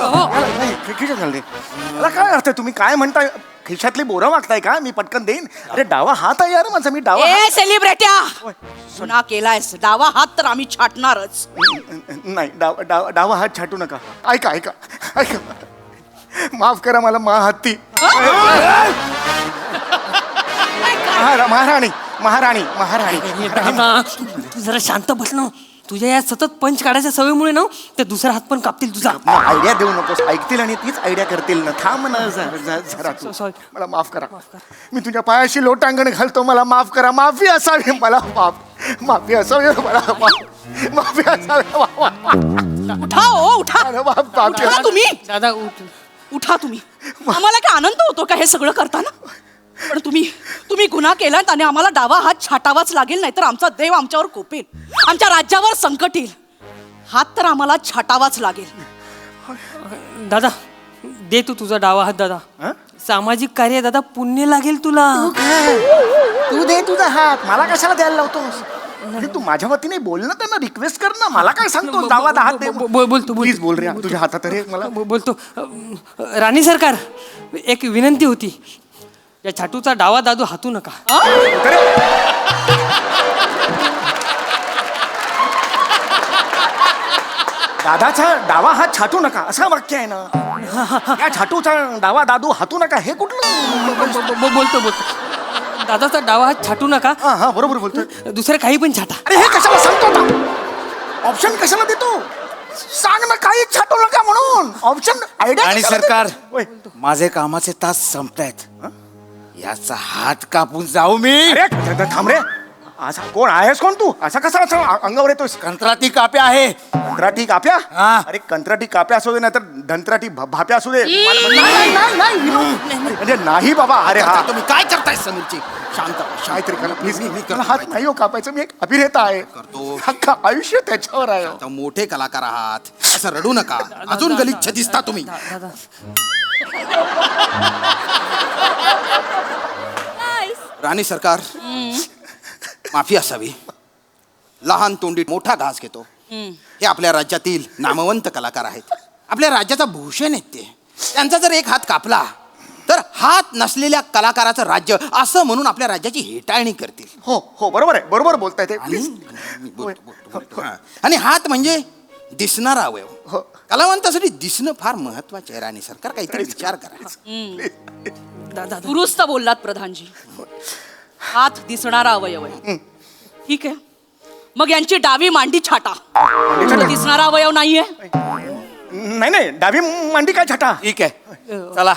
खिशात घाल रे. याला काय अर्थ आहे? तुम्ही काय म्हणताय? खिशातली बोरं मागताय का? मी पटकन देईन. अरे डावा हात आहे यार माझा, मी डावा ए सेलिब्रिट्या, गुन्हा केलायस. डावा हात तर आम्ही छाटणारच. नाही, डावा हात छाटू नका. ऐका माफ करा मला हत्ती. महाराणी तू जरा शांत बस ना. तुझ्या या सतत पंच काढायच्या सवयीमुळे ना ते दुसरा हात पण कापतील तुझा. आयडिया देऊ नकोस. ऐकतील आणि तीच आयडिया करतील ना. थांब ना जरा तू. Sorry. मला माफ करा. मी तुझ्या पायाशी लोटांगण घालतो. मला माफ करा. माफी असावी मला. माफी असावी मला. माफी असावी. उठा ओ उठा. उठा तुम्ही. दादा उठा तुम्ही. आम्हाला काय आनंद होतो का हे सगळं करताना? पण तुम्ही गुन्हा केलात आणि आम्हाला डावा हात छाटावाच लागेल, नाही तर आमचा देव आमच्यावर कोपेल. आमच्या राज्यावर संकट येईल. हात तर आम्हाला छाटावाच लागेल. दादा दे तू तुझा डावा हात. दादा सामाजिक कार्य दादा पुण्य लागेल तुला. तू दे तुझा हात. मला कशाला द्यायला लावतोस? अरे तू माझ्या वतीने बोल ना, त्यांना रिक्वेस्ट कर ना. मला काय सांगतो? डावा हात दे. बोलतो प्लीज बोल रे. तुझ्या हातात रे. मला बोलतो. राणी सरकार, एक विनंती होती. या छाटूचा डावा दादू हातू नका. दादाचा डावा हात छाटू नका असं वाक्य आहे ना. या छाटूचा डावा दादू हातू नका हे कुठलं? बोलतो दादाचा डावा हात छाटू नका. हा बरोबर बोलतोय. दुसरं काही पण छाटा. अरे हे कशाला सांगतो? ऑप्शन कशाला देतो? सांग ना काही छाटू नका म्हणून. Option idea. राणी सरकार, माझे कामाचे तास संपतायत. याचा हात कापून जाऊ मी. अरे थांब रे. असा कोण आहेस? कोण तू? असा कसा अंगावर येतोस? कंत्राटी काप्या आहे. कंत्राटी काप्या? अरे कंत्राटी काप्या असू दे नाही तर धनत्राटी भाप्या असू दे. म्हणजे नाही बाबा. अरे हा तुम्ही काय करताय समीरची? शांत काहीतरी करा प्लीज. मला हात नाही हो कापायचं. मी एक अभिनेता आहे. करतो. अख्खा आयुष्य त्याच्यावर आहे. आता मोठे कलाकार आहात, असं रडू नका. अजून गलिच्छ दिसता तुम्ही. राणी सरकार, माफी असावी. लहान तोंडीत मोठा घास घेतो. हे आपल्या राज्यातील नामवंत कलाकार आहेत. आपल्या राज्याचा भूषण आहेत ते. त्यांचा जर एक हात कापला तर हात नसलेल्या कलाकाराचं राज्य असं म्हणून आपल्या राज्याची हेटाळणी करतील. हो बरोबर आहे. बरोबर बोलताय ते. आणि हात म्हणजे दिसणारा अवयव. कलावंतासाठी दिसणं फार महत्वाचे आहे. राणी सरकार, काहीतरी विचार करा. दुरुस्त बोललात प्रधानजी. हात दिसणारा अवयव आहे. ठीक आहे, मग यांची डावी मांडी छाटा. दिसणारा अवयव नाहीये. नाही डावी मांडी काय छाटा? ठीक आहे, चला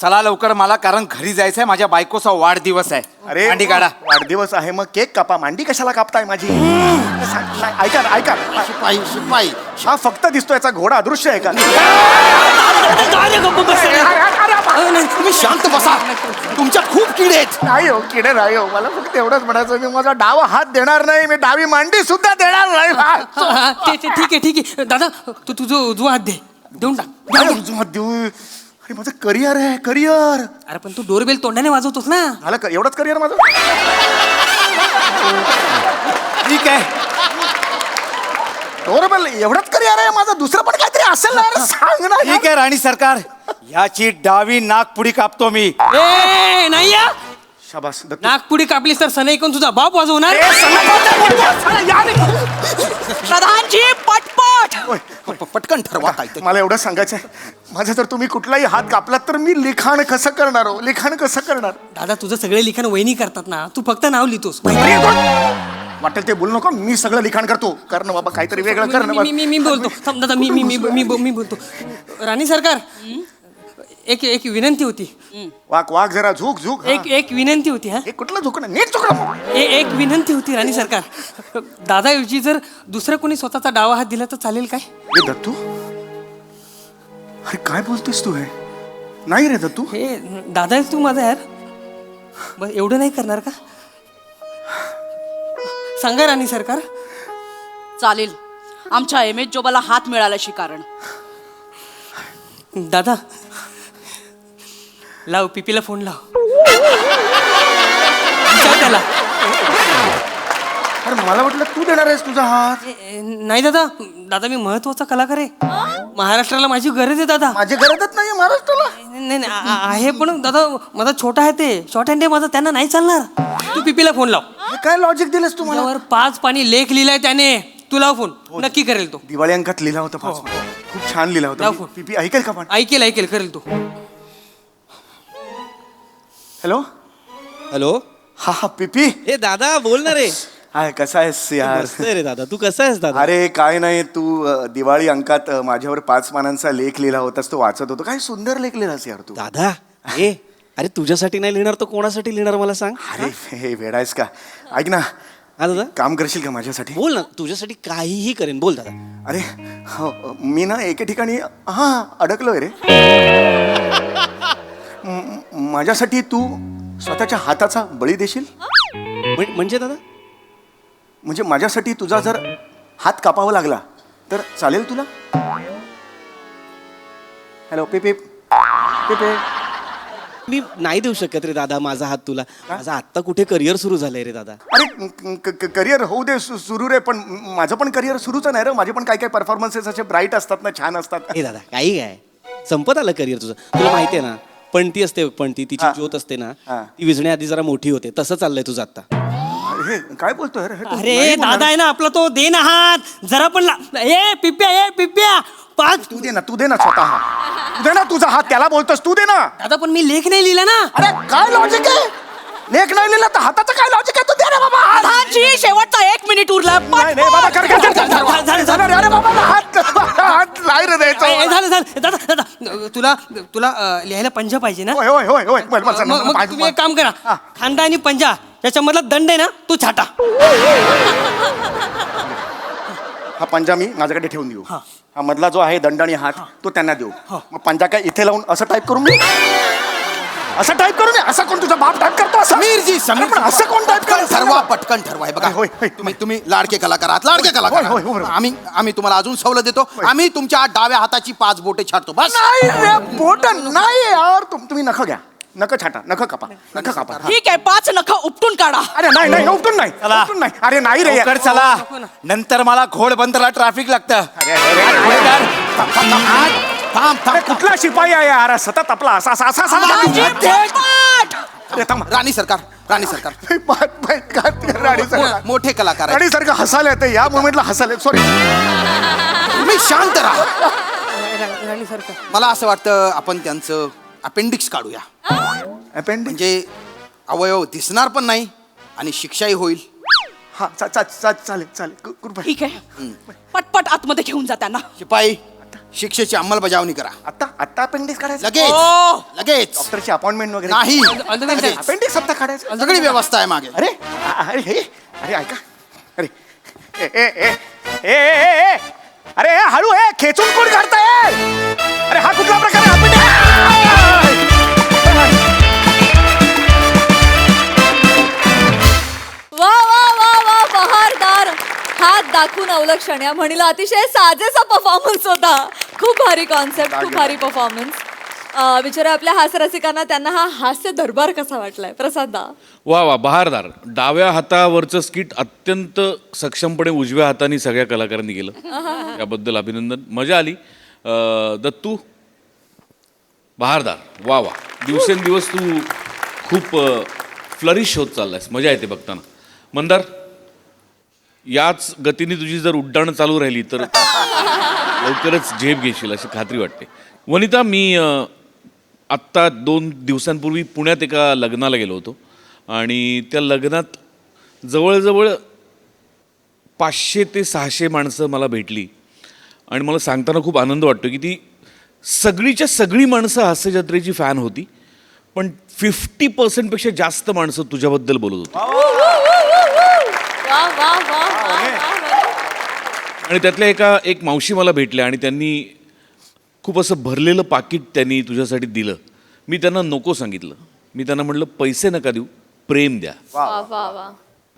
चला लवकर मला, कारण घरी जायचंय, माझ्या बायकोचा वाढदिवस आहे. अरे मांडी काढा. वाढदिवस आहे मग केक कापा. मांडी कशाला कापताय माझी? नाही, ऐका ना, ऐका. शिपाई शिपाई हा फक्त दिसतो, याचा घोडा अदृश्य आहे का? तुम्ही शांत बसा. तुमच्यात खूप किडे आहेत. नाही हो, किडे नाही हो. मला फक्त एवढंच म्हणायचं, मी माझा डावा हात देणार नाही, मी डावी मांडी सुद्धा देणार नाही. ठीक आहे दादा, तू तुझं उजवा हात दे, देऊन टाक. काय उजवा हात देऊ? अरे माझं करिअर आहे, करिअर. अरे पण तू डोरबेल तोंडाने वाजवतोस ना. झालं का? एवढंच करिअर माझं? ठीक आहे. बरोबर, एवढंच करिअर आहे माझं. दुसरं पण काहीतरी असेल ना? अरे सांग ना. ठीक आहे राणी सरकार, याची डावी नागपुडी कापतो मी. ए नाही या. शाबास दत्तू. नागपुडी कापलीस तर सनई कोण तुझा बाप वाजवणार? प्रधानजी पटपट. ओय, पटकन ठरवा काय ते. मला एवढं सांगायचं आहे, माझं जर तुम्ही कुठलाही हात कापलात तर मी लिखाण कसं करणार हो? लिखाण कसं करणार? दादा तुझं सगळे लिखाण वहिनी करतात ना, तू फक्त नाव लिहितोस. वाटेल ते बोलू नको. मी सगळं लिखाण करतो. कर ना बाबा, काहीतरी वेगळं कर ना. मी बोलतो. थांब दादा, मी बोलतो. राणी सरकार, एक विनंती होती. वाक वाक जरा झुक झुक. एक विनंती होती. हा, हे कुठलं झुकणं? नीट झुकणं. एक विनंती होती राणी सरकार. दादाऐवजी जर दुसरं कोणी स्वतःचा डावा हात दिला तर चालेल काय? हे दत्तू, अरे काय बोलतेस तू? हे नाही रे दत्तू. हे दादा आहेस तू माझा यार. बस एवढं नाही करणार का? सांगा राणी सरकार. चालेल, आमच्या एम.एच. जोबाला हात मिळाल्याशी कारण. दादा लाव, पिपीला फोन लाव. विचार त्याला. अरे मला वाटलं तू देणार आहेस तुझा हात. नाही दादा, दादा मी महत्वाचा कलाकार आहे. महाराष्ट्राला माझी गरज आहे दादा. माझी गरजच नाही महाराष्ट्राला. नाही आहे, पण दादा माझा छोटा आहे, ते शॉर्ट हँड आहे माझा, त्यांना नाही चालणार. तू पिपीला फोन लाव. हे काय लॉजिक दिलंस तू मला? तुझ्यावर 5 पानी लेख लिहिलाय त्याने. तू लाव फोन, नक्की करेल तो. दिवाळी अंकात लिहिला होता. खूप छान लिहिला लाव होता. फोन. पीपी ऐकेल का पण? ऐकेल करेल तो. Hello hello. हा पीपी. ए दादा बोल ना रे. हाय, कसा आहेस यार? मस्त आहे रे दादा, तू कसा आहेस दादा? अरे काय नाही, तू दिवाळी अंकात माझ्यावर 5 पानांचा लेख लिहिला होतास, तो वाचत होतो. काय सुंदर लेख लिहिलास यार तू. दादा ए अरे तुझ्यासाठी नाही लिहिणार तर कोणासाठी लिहिणार मला सांग. अरे हे वेडायस का? ऐक ना, हा दादा काम करशील का माझ्यासाठी? बोल ना, तुझ्यासाठी काहीही करेन, बोल दादा. अरे हो, मी ना एके ठिकाणी अडकलोय रे. माझ्यासाठी तू स्वतःच्या हाताचा बळी देशील? म्हणजे दादा म्हणजे माझ्यासाठी तुझा जर हात कापावा लागला तर चालेल तुला? हॅलो पिप पिप. मी नाही देऊ शकत रे दादा माझा हात तुला. माझं आत्ता कुठे करिअर सुरू झालंय रे दादा. अरे करिअर होऊ दे सुरू रे, पण माझं पण करिअर सुरूच नाही रे. माझे पण काय काय परफॉर्मन्सेस असे ब्राईट असतात ना, छान असतात. हे दादा काही काय संपत आलं करिअर तुझं. तुला माहितीये ना, पणती असते, पणती तिची ज्योत असते ना, ती विझण्याआधी जरा मोठी होते. तसं चाललंय तुझं आता. हे काय बोलतोय रे? अरे दादा आहे ना आपला तो, दे ना हात जरा पण. ए पिप्या 5. तू दे ना स्वतः. तू दे ना तुझा हात. त्याला बोलतोस तू दे ना. दादा पण मी लेख नाही लिहिला ना. अरे काय लॉजिक आहे? लेख नाही लिहिला तर हाताचं काय लॉजिक आहे? तू दे ना बाबा. प्रधानजी शेवटचा 1 मिनिट उरला. नाही बाबा, कर. अरे बाबा, हात नाही रे द्यायचं. झालं दादा, तुला लिहायला पंजा पाहिजे ना. होय. मग तुम्ही एक काम करा, खांदा आणि पंजा त्याच्यामधला दंड आहे ना, तू छाटा. हा पंजा मी माझ्याकडे ठेवून देऊ. हा मधला जो आहे दंड आणि हात तो त्यांना देऊ. मग पंजा काय इथे लावून असं टाईप करून मी असं कोण तुझा बाप टाईप करतो? समीरजी, समीर पण असं कोण टाईप करतो? ठरवा, पटकन ठरवा. हे बघा, होय. तुम्ही लाडके कलाकार आहात, लाडके कलाकार. होय, बरोबर. आम्ही तुम्हाला अजून सवलत देतो. आम्ही तुमच्या डाव्या हाताची 5 बोटे छाडतो. बस. नाही रे, बोट नाही यार. तुम्ही नख घ्या, नख छाटा, नख कापा. ठीक आहे, 5 नख उपटून काढा. अरे नाही उपटून नाही. अरे नाही रे, लवकर चला, नंतर मला घोडबंदरला ट्रॅफिक लागतं. अरे कुठला शिपाई आहे यार? सतत आपला असा राणी सरकार राणी मोठे कलाकार आहेत. राणी सारखं हसायला येतं या मोमेंटला. हसायला सॉरी. तुम्ही शांत राहा. राणी सरकार, मला असं वाटतं आपण त्यांचं अपेंडिक्स काढूया. म्हणजे अवयव दिसणार पण नाही आणि शिक्षाही होईल. हा चालेल. ठीक आहे, पटपट आतमध्ये घेऊन जा त्यांना. शिपाई शिक्षेची अंमलबजावणी करा आता आता अपेंडिक्स काढायचं लगेच लगेच डॉक्टरची अपॉइंटमेंट वगैरे नाही लगेच. अपेंडिक्स आता काढायचं सगळी व्यवस्था आहे मागे. अरे अरे हे अरे ऐका अरे ए ए ए ए ए ए अरे ए, हळू हे खेचून कोण काढताय अरे हा कुठला प्रकार आहे वा वा वा वा बहारदार हात दाखवून अवलक्षण या म्हणीला अतिशय साजेसा परफॉर्मन्स होता. खूप भारी कॉन्सेप्ट, खूप भारी परफॉर्मन्स. विचारा आपल्या हास्यरसिकांना त्यांना हा हास्य दरबार कसा वाटलाय प्रसादा? वा वा बहारदार. डाव्या हातावरचं स्किट अत्यंत सक्षमपणे उजव्या हाताने सगळ्या कलाकारांनी केलं. त्याबद्दल अभिनंदन. मजा आली. दत्तू बहारदार. वा वा. दिवसेंदिवस तू खूप फ्लरिश होत चाललायस. मजा येते बघताना. मंदार याच गतीने तुझी जर उड्डाणं चालू राहिली तर लवकरच झेप घेशील अशी खात्री वाटते. वनिता मी आत्ता 2 दिवसांपूर्वी पुण्यात एका लग्नाला गेलो होतो आणि त्या लग्नात जवळजवळ 500 ते 600 माणसं मला भेटली आणि मला सांगताना खूप आनंद वाटतो की ती सगळीच्या सगळी माणसं हास्य जत्रेची फॅन होती, पण 50% पेक्षा जास्त माणसं तुझ्याबद्दल बोलत होती. वा वा वा वा आणि त्यातल्या एक मावशी मला भेटल्या आणि त्यांनी खूप असं भरलेलं पाकिट त्यांनी तुझ्यासाठी दिलं. मी त्यांना नको सांगितलं. मी त्यांना म्हटलं पैसे नका देऊ, प्रेम द्या. वा वा वा.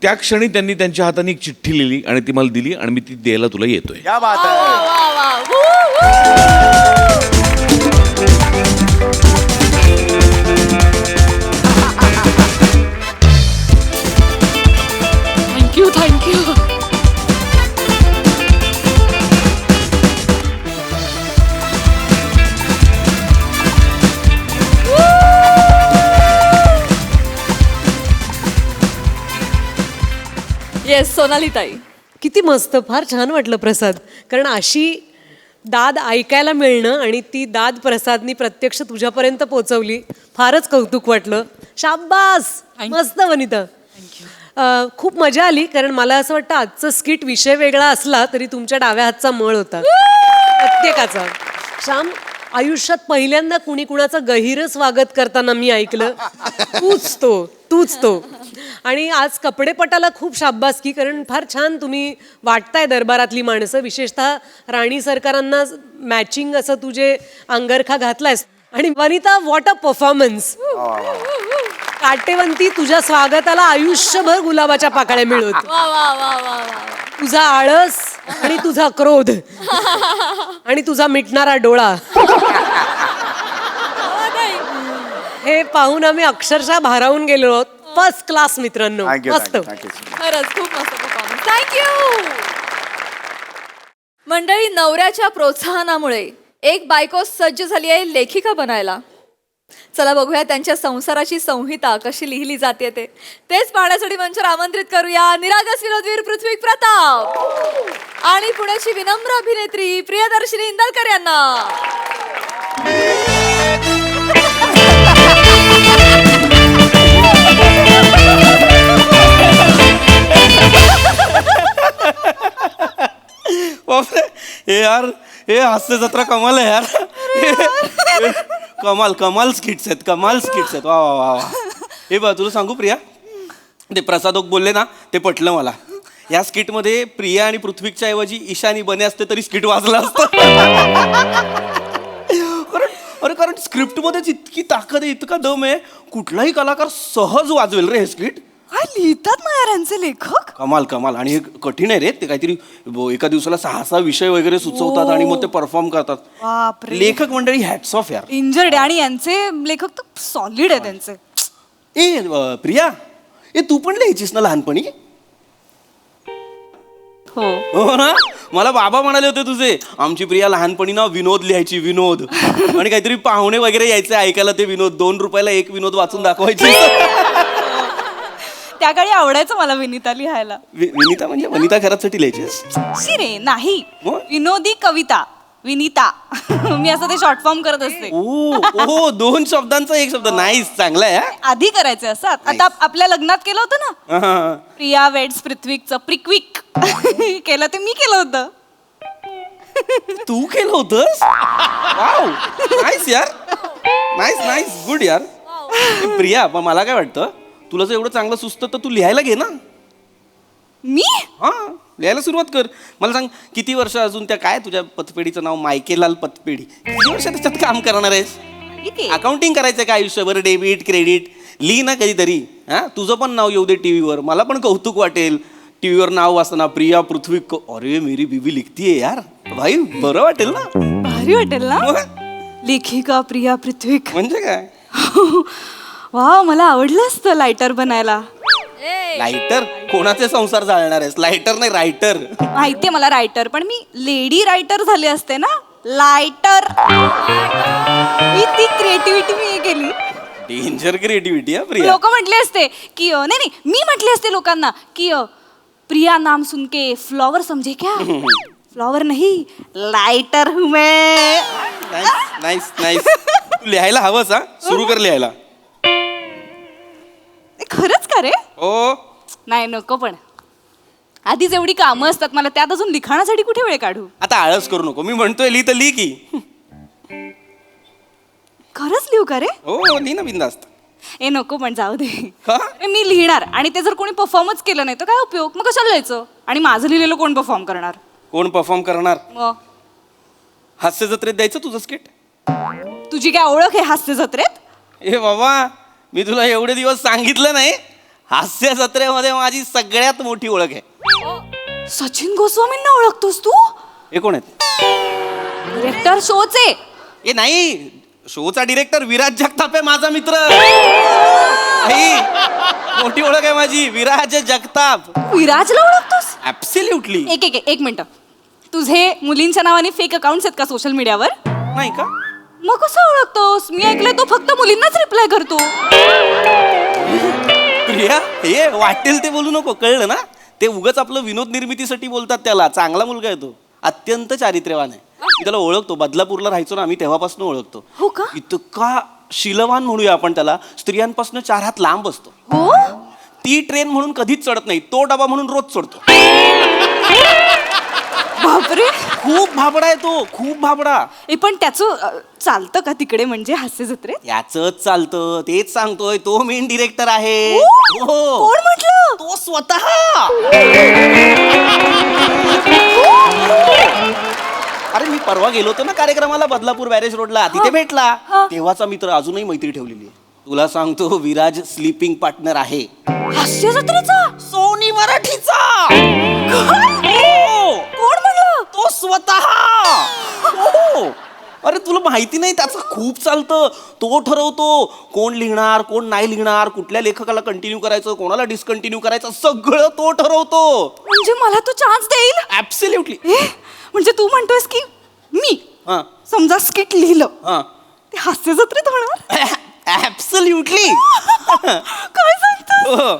त्या क्षणी त्यांनी त्यांच्या हाताने एक चिठ्ठी लिहिली आणि ती मला दिली आणि मी ती द्यायला तुला येतोय. क्या बात वा आहे. वा वा. वू, वू. Thank you thank you. येस सोनाली ताई. किती मस्त, फार छान वाटलं प्रसाद. कारण अशी दाद ऐकायला मिळणं आणि ती दाद प्रसादनी प्रत्यक्ष तुझ्यापर्यंत पोहोचवली, फारच कौतुक वाटलं. शाब्बास, मस्त वनिता. खूप मजा आली. कारण मला असं वाटतं आजचं स्किट विषय वेगळा असला तरी तुमच्या डाव्या हातचा मळ होता प्रत्येकाचा. श्याम, आयुष्यात पहिल्यांदा कुणी कुणाचं गहिरं स्वागत करताना मी ऐकलं. तूच तो. आणि आज कपडेपटाला खूप शाब्बासकी, कारण फार छान तुम्ही वाटताय दरबारातली माणसं. विशेषतः राणी सरकारांना मॅचिंग असं तुझे अंगरखा घातलायस. आणि वनिता, व्हॉट अ परफॉर्मन्स. काटेवंती, तुझ्या स्वागताला आयुष्यभर गुलाबाच्या पाकळ्या मिळवत. वा वा वा वा वा. तुझा आळस आणि तुझा क्रोध आणि तुझा मिटणारा डोळा हे पाहून आम्ही अक्षरशः भारावून गेलो आहोत. फर्स्ट क्लास मित्रांनो, मस्त. खरंच खूप मस्त परफॉर्मन्स. थँक्यू. मंडळी, नवऱ्याच्या प्रोत्साहनामुळे एक बायको सज्ज झाली आहे लेखिका बनायला. चला बघूया त्यांच्या संसाराची संहिता कशी लिहिली जाते तेच पाहण्यासाठी मंचावर आमंत्रित करूया निरागस विनोदवीर पृथ्वी प्रताप आणि पुण्याची विनम्र अभिनेत्री प्रियदर्शिनी इंदलकर यांना. बापरे, हे यार, हे हास्य जत्रा कमाल आहे यार. कमाल स्किट्स आहेत. वा वा वा वा. हे बघ, तुला सांगू प्रिया, ते प्रसादोक बोलले ना, ते पटलं मला. या स्किटमध्ये प्रिया आणि पृथ्वीच्या ऐवजी ईशानी बने असते तरी स्किट वाजलं असतं. कारण स्क्रिप्टमध्येच इतकी ताकद आहे, इतका दम आहे, कुठलाही कलाकार सहज वाजवेल रे हे स्किट. काय लिहितात ना यार यांचे लेखक. कमाल. आणि हे कठीण आहे रे. ते काहीतरी एका दिवसाला 6 विषय वगैरे सुचवतात आणि मग ते परफॉर्म करतात. बापरे. लेखक मंडळी हॅट्स ऑफ यार. इंजर्ड आणि यांचे लेखक तर सॉलिड आहे त्यांचे. प्रिया, तू पण लिहायचीस ना लहानपणी? हो ना. मला बाबा म्हणाले होते तुझे, आमची प्रिया लहानपणी ना विनोद लिहायची, विनोद. आणि काहीतरी पाहुणे वगैरे यायचे ऐकायला ते विनोद. 2 रुपयाला एक विनोद वाचून दाखवायची. त्या काळी आवडायचं मला विनिता लिहायला. विनिता म्हणजे वनिता घरासाठी लिहायची? शिरे नाही, विनोदी कविता विनिता. मी असं ते शॉर्ट फॉर्म करत असते. ओ 2 शब्दांचा एक शब्द. नाईस, चांगला आहे. आधी करायचं असं. आता आपल्या लग्नात केलं होतं ना, प्रिया वेड्स पृथ्वीकचं प्रिक्विक केलं, ते मी केलं होतं. तू केलं होतंस? वाव, नाईस यार, नाईस नाईस, गुड यार. ए, प्रिया, पण मला काय वाटतं, तुला जर एवढं चांगलं सुचतं तर तू लिहायला घे ना. मी हा, लिहायला सुरुवात कर. मला सांग, किती वर्ष अजून त्या काय तुझ्या पतपेढीचं नाव मायकेलाल पतपेढी, किती वर्ष त्याच्यात काम करणार आहेस? अकाउंटिंग करायचं का आयुष्यभर? डेबिट क्रेडिट लिही ना कधीतरी. हा, तुझं पण नाव येऊ दे टीव्हीवर, मला पण कौतुक वाटेल. टीव्हीवर नाव वाचताना प्रिया पृथ्वी अरे मेरी बीबी लिखतीये यार, भाई बरं वाटेल ना. भारी वाटेल ना. मग? लेखिका प्रिया पृथ्वी. म्हणजे काय? वा, मला आवडलं असतं लायटर बनायला. लायटर? कोणाचे संसार जाळणार आहेस? लायटर नाही, रायटर. माहितीये मला रायटर, पण मी लेडी रायटर झाले असते ना. लायटर ती क्रिएटिव्हिटी मी हे केली. डेंजर क्रिएटिव्हिटी हा प्रिया. लोक म्हटले असते की नाही, मी म्हटले असते लोकांना की प्रिया नाम सुन के फ्लॉवर समझे क्या? फ्लॉवर नहीं, लाइटर हूं मैं. Nice nice. तू लिहायला हवंस हा, सुरू कर लिहायला. खरंच का रे? हो. नाही, नको. पण आधीच एवढी कामं असतात मला, त्यात अजून लिखाणासाठी कुठे वेळ काढू? आता आळस करू नको, मी म्हणतोय लिही तर लिही की. खरंच लिहू का रे? हो, लिही ना बिंदास्त. ए नको, पण जाऊ दे. का? अरे, मी लिहिणार आणि ते जर कोणी परफॉर्मच केलं नाही तर काय उपयोग? मग कशाला लिहायचं? आणि माझं लिहिलेलं कोण परफॉर्म करणार? कोण परफॉर्म करणार? मग हास्य जत्रेत द्यायचं तुझं स्किट. तुझी काय ओळख आहे हास्य जत्रेत? ए बाबा, मी तुला एवढे दिवस सांगितलं नाही, हास्य जत्रेमध्ये माझी सगळ्यात मोठी ओळख आहे. सचिन गोस्वामींना ओळखतोस तू? हे कोण आहेत? डिरेक्टर शोचे. ए नाही, शोचा डिरेक्टर विराज जगताप आहे माझा मित्र. आई, मोठी ओळख आहे माझी, विराज जगताप. विराजला ओळखतोस? ऍब्सोल्युटली. एक मिनिट. तुझे मुलींच्या नावाने फेक अकाउंट्स आहेत का सोशल मीडियावर? नाही का? मग कसं ओळखतोस? मी ऐकलंय तो फक्त मुलींनाच रिप्लाय करतो. प्रिया, हे वाटेल ते बोलू नको, कळलं ना? ते उगाच आपलं विनोद निर्मितीसाठी बोलतात त्याला. चांगला मुलगा आहे तो, अत्यंत चारित्र्यवान आहे. मी त्याला ओळखतो, बदलापूरला राहायचो ना आम्ही, तेव्हापासून ओळखतो. हो का? इतका शीलवान म्हणूया आपण त्याला, स्त्रियांपासून 4 हात लांब असतो. हो. ती ट्रेन म्हणून कधीच चढत नाही, तो डबा म्हणून रोज चढतो. बापरे, खूप भाबडा आहे तो, खूप भाबडा. पण त्याचं चालतं का तिकडे, म्हणजे हास्य जत्रेत? याच चालतं, तेच सांगतोय, तो मेन डिरेक्टर आहे. हो? हो. कोण म्हटलं? तो स्वतः. अरे मी परवा गेलो होतो ना कार्यक्रमाला बदलापूर बॅरेज रोडला, तिथे भेटला. तेव्हाचा मित्र, अजूनही मैत्री ठेवलेली आहे. तुला सांगतो, विराज स्लीपिंग पार्टनर आहे हास्य जत्रेचा. सोनी मराठीचा. कोण म्हणलं? तो स्वतः. हो. अरे तुला माहिती नाही, त्याचं खूप चालतं. तो ठरवतो कोण लिहिणार, कोण नाही लिहिणार, कुठल्या लेखकाला कंटिन्यू करायचं, कोणाला डिस्कंटिन्यू करायचं, सगळं तो ठरवतो. म्हणजे मला तो चान्स देईल? ऍब्सोल्युटली. म्हणजे तू म्हणतोयस की मी हा समजा स्किट लिहिलं, हा, ते हास्य जत्रेत होणार? ऍब्सोल्युटली. काय सांगतो?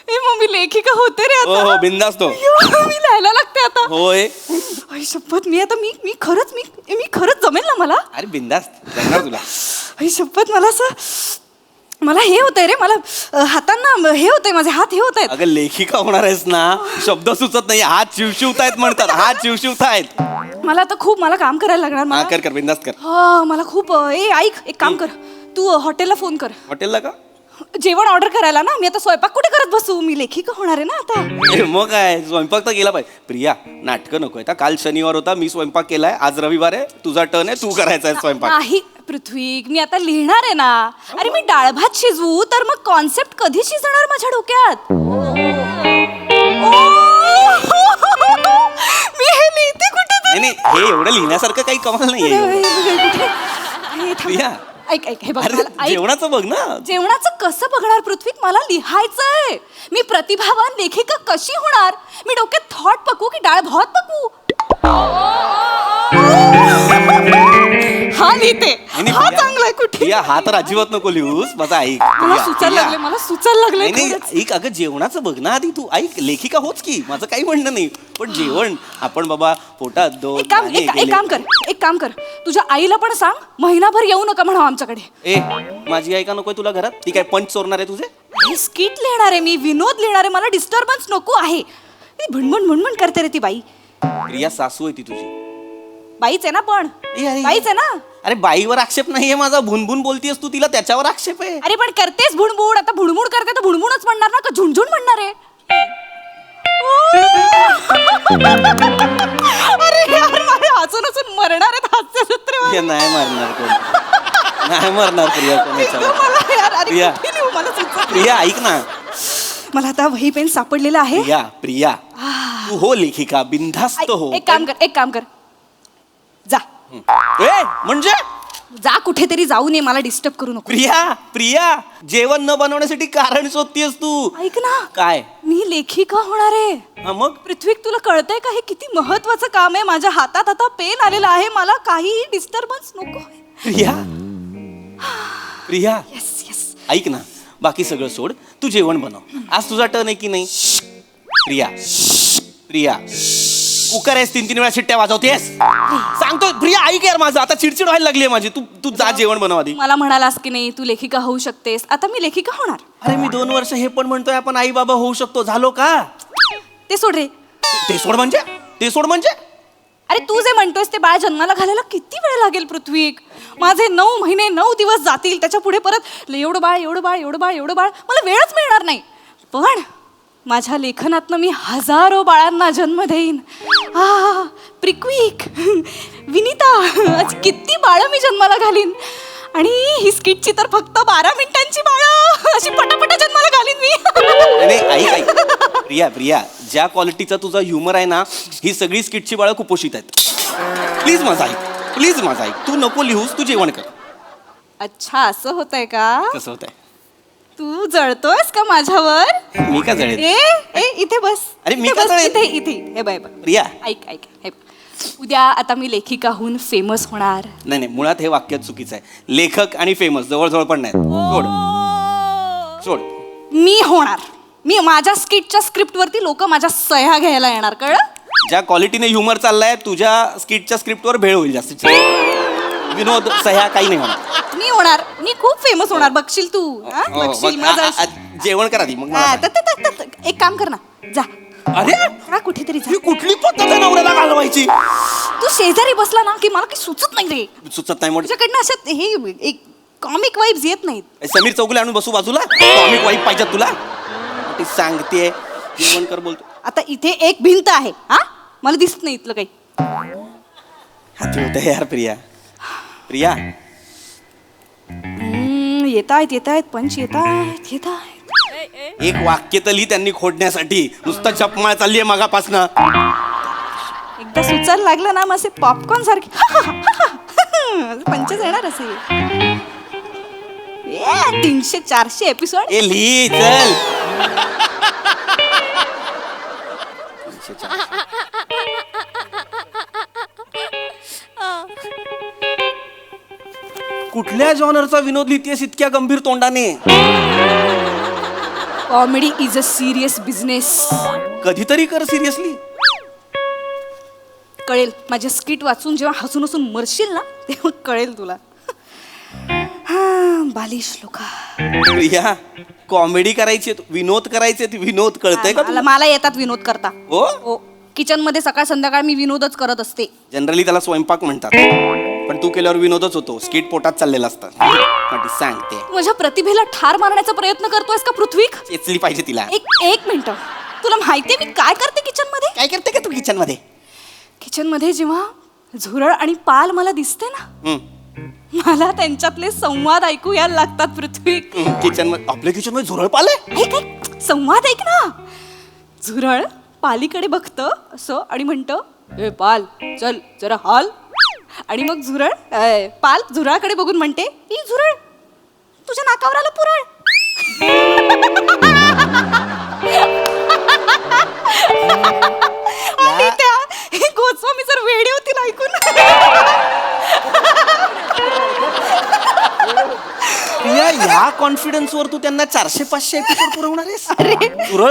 ए, मग मी लेखिका होते रे आता. हो, बिंदास तो. मी लिहायला लागते आता. होय. आई शपथ, मी आता मी खरंच जमेल ना मला? अरे बिंदास जमणार तुला. आई शपथ, मला हे होतंय रे, मला हातांना हे होतंय, माझे हात हे होत आहेत. अगं लेखिका होणार आहेस ना, शब्द सुचत नाही, हात शिवशिवतायत म्हणतात, हात शिवशिवतायत. मला आता खूप काम करायला लागणार हा, मला. कर बिंदास कर. हा, मला खूप. ऐक, एक काम कर, तू हॉटेलला फोन कर. हॉटेलला का? जेवण ऑर्डर करायला ना. मी आता स्वयंपाक कुठे करत बसू? मी लेखिका होणार आहे ना आता. ए, मग काय, स्वयंपाक तर केला पाहिजे. प्रिया, नाटकं नको आहेत. काल शनिवार होता, मी स्वयंपाक केलाय, आज रविवार आहे, तुझा टर्न आहे, तू करायचा आहे स्वयंपाक. नाही पृथ्वी, मी आता लिहिणार आहे ना. अरे मी डाळ भात शिजवू तर मग कॉन्सेप्ट कधी शिजणार माझ्या डोक्यात? मी हे लिहिते कुठे? नाही, हे एवढं लिहिण्यासारखं काही कमाल नाहीये. प्रिया, ऐक हे बघ, अरे मला ऐक. जेवणाचं बघ ना. जेवणाचं कसं बघणार पृथ्वी? मला लिहायचंय. मी प्रतिभावान लेखिका कशी होणार? मी डोक्यात थॉट पकवू की डाळ भात पकवू? हा लिहिते. हा चांगला आहे. कुठे? प्रिया, हा तर अजिबात नको लिहूस. माझा ऐक. मला सुचायला लागले. नाही, ऐक, अगं जेवणाचं बघ ना आधी तू. ऐक, लेखिका होच की, माझं काही म्हणणं नाही, पण जेवण आपण बाबा पोटात दोन. एक काम कर, तुझ्या आईला पण सांग, महिनाभर येऊ नका म्हणा आमच्याकडे. ए, माझी आई का नकोय तुला घरात? ती काय पंच चोरणार आहे तुझे? हे स्किट लिहिणार आहे मी, विनोद लिहिणार आहे, मला डिस्टर्बन्स नको आहे. भणभण करते रे ती बाई. प्रिया, सासू आहे ती तुझी. बाईच आहे ना पण अरे. बाईच आहे ना. अरे बाईवर आक्षेप नाहीये माझा, भुनभुन बोलतीयस तू तिला, त्याच्यावर आक्षेप आहे. अरे पण करतेस भुणभुण, आता भुणभुण करते तर भुणभुणच म्हणणार ना का झुणझुण म्हणणार आहे? अरे यार मला हसून हसून मरणार आहेत हास्यसूत्र. हे नाही मारणार कोण, नाही मारणार प्रिया कोण याच्यावर. मला यार अरे प्रिया. कुठे नेऊ मला सुचत. प्रिया ऐक ना. मला आता वही पेन सापडलेलं आहे. प्रिया प्रिया तू हो लेखिका, बिनधास्त हो. एक काम कर जा ए, म्हणजे जा कुठेतरी जाऊ नये, मला डिस्टर्ब करू नको. प्रिया प्रिया जेवण न बनवण्यासाठी कारण शोधतीयस तू. ऐक ना, काय? मी लेखिका होणार आहे. हा मग पृथ्वी तुला कळतंय का हे किती महत्वाचं काम आहे? माझ्या हातात आता पेन आलेला आहे, मला काहीही डिस्टर्बन्स नको. Priya Priya yes yes. ऐक ना, बाकी सगळं सोड, तू जेवण बनव. आज तुझा टर्न आहे की नाही? प्रिया प्रिया कुकर आहेस, 3-3 वेळा शिट्ट्या वाजवतेस. सांगतो प्रिया ऐक यार, माझं आता चिडचिड व्हायला लागली आहे माझी. तू तू जा जेवण बनव आधी. मला म्हणालास की नाही तू लेखिका होऊ शकतेस, आता मी लेखिका होणार. अरे मी 2 वर्ष हे पण म्हणतोय आपण आई बाबा होऊ शकतो, झालो का? ते सोड रे. ते सोड म्हणजे अरे तू जे म्हणतोयस ते बाळ जन्माला घालायला किती वेळ लागेल पृथ्वी? माझे 9 महिने 9 दिवस जातील, त्याच्या पुढे परत एवढं बाळ मला वेळच मिळणार नाही. पण माझ्या लेखनातनं मी हजारो बाळांना जन्म देईन. प्रिक्विक, विनिता, आज किती बाळं मी जन्माला घालीन. आणि ही स्किटची तर फक्त 12 मिनिटांची बाळं अशी पटापटा जन्माला घालीन मी. नाही ऐक प्रिया प्रिया ज्या क्वालिटीचा तुझा ह्युमर आहे ना, ही सगळी स्किटची बाळं कुपोषित आहेत. प्लीज माझा ऐक, तू नको लिहूस, तू जेवण कर. अच्छा असं होतंय का? कसं होतंय? तू जळतोयस का माझ्यावर? मी का जळेल? ए इथे बस. अरे मी इथे का बस, जळेल? इथे हे बाय प्रिया ऐक हे उद्या आता मी लेखिका होऊन फेमस होणार. नाही मुळात हे वाक्य चुकीचं आहे. लेखक आणि फेमस जवळ पण नाही. सोड. मी होणार. मी माझ्या स्किटच्या स्क्रिप्ट वरती लोक माझ्या सह्या घ्यायला येणार, कळलं? ज्या क्वालिटीने ह्युमर चाललाय तुझ्या स्किटच्या स्क्रिप्टवर भेळ होईल जास्तीत. विनोद सह्या काही नाही होणार. मी होणार, मी खूप फेमस होणार, बघशील तू. हा? बघशील माझं. जेवण करा आधी मग. एक काम कर ना, जा. अरे जा कुठेतरी जा. ही कुठली पद्धत आहे नवऱ्याला घालवायची? तू शेजारी बसला ना की मला काही सुचत नाही रे. सुचत नाही. तुझ्याकडनं अशा हे एक कॉमिक वाईब्स येत नाहीत. समीर चौगुले आणून बसू बाजूला. कॉमिक वाईब पाहिजे तुला? ती सांगते जेवण कर बोलतो. आता इथे एक भिंत आहे, हा मला दिसत नाही इथलं काही. हाती होत यार प्रिया. प्रिया येत आहेत पंच येत आहेत. एक वाक्य तली त्यांनी खोडण्यासाठी नुसतं चपमाळ चाललीये मगापासनं. एकदा सुचायला लागलं ना मग पॉपकॉर्न सारखे पंचच येणार असे. 300-400 एपिसोड. ए ली चल. कुठल्या जॉनरचा विनोद लिहितेस इतक्या गंभीर तोंडाने? Comedy is a serious business. कधीतरी कर सिरियसली. कळेल माझ्या स्किट वाचून जेव्हा हसून हसून मरशील ना तेव्हा कळेल तुला. बालिश लोका. प्रिया कॉमेडी करायची, विनोद करायचे, विनोद कळतंय का तुला? मला येतात विनोद करता. हो किचन मध्ये सकाळ संध्याकाळ मी विनोदच करत असते. जनरली त्याला स्वयंपाक म्हणतात, पण तू केल्यावर विनोदच होतो. स्किट पोटात चाललेला असतात. सांगते माझ्या प्रतिभेला ठार मारण्याचा प्रयत्न करतोयस का पृथ्वी? चेचली पाहिजे तिला. एक मिनिट, तुला माहितीये मी काय करते किचन मध्ये? काय करते का तू किचन मध्ये? किचन मध्ये जेव्हा झुरळ आणि पाल मला दिसते ना, मला त्यांच्यातले संवाद ऐकू यायला लागतात पृथ्वी. किचन मध्ये, आपल्या किचन मध्ये झुरळ पाल आहे? संवाद ऐक ना. झुरळ पालीकडे बघतं असं आणि म्हणतं, ए पाल चल जरा हाल. आणि मग पाल झुरळाकडे बघून म्हणते, ई झुरळ तुझ्या नाकावर आलं पुरळ. आणि त्या गोस्वामी जर वेडी होतील ऐकून. या कॉन्फिडन्स वर तू त्यांना 400-500 एपिसोड पुरवणार आहेस?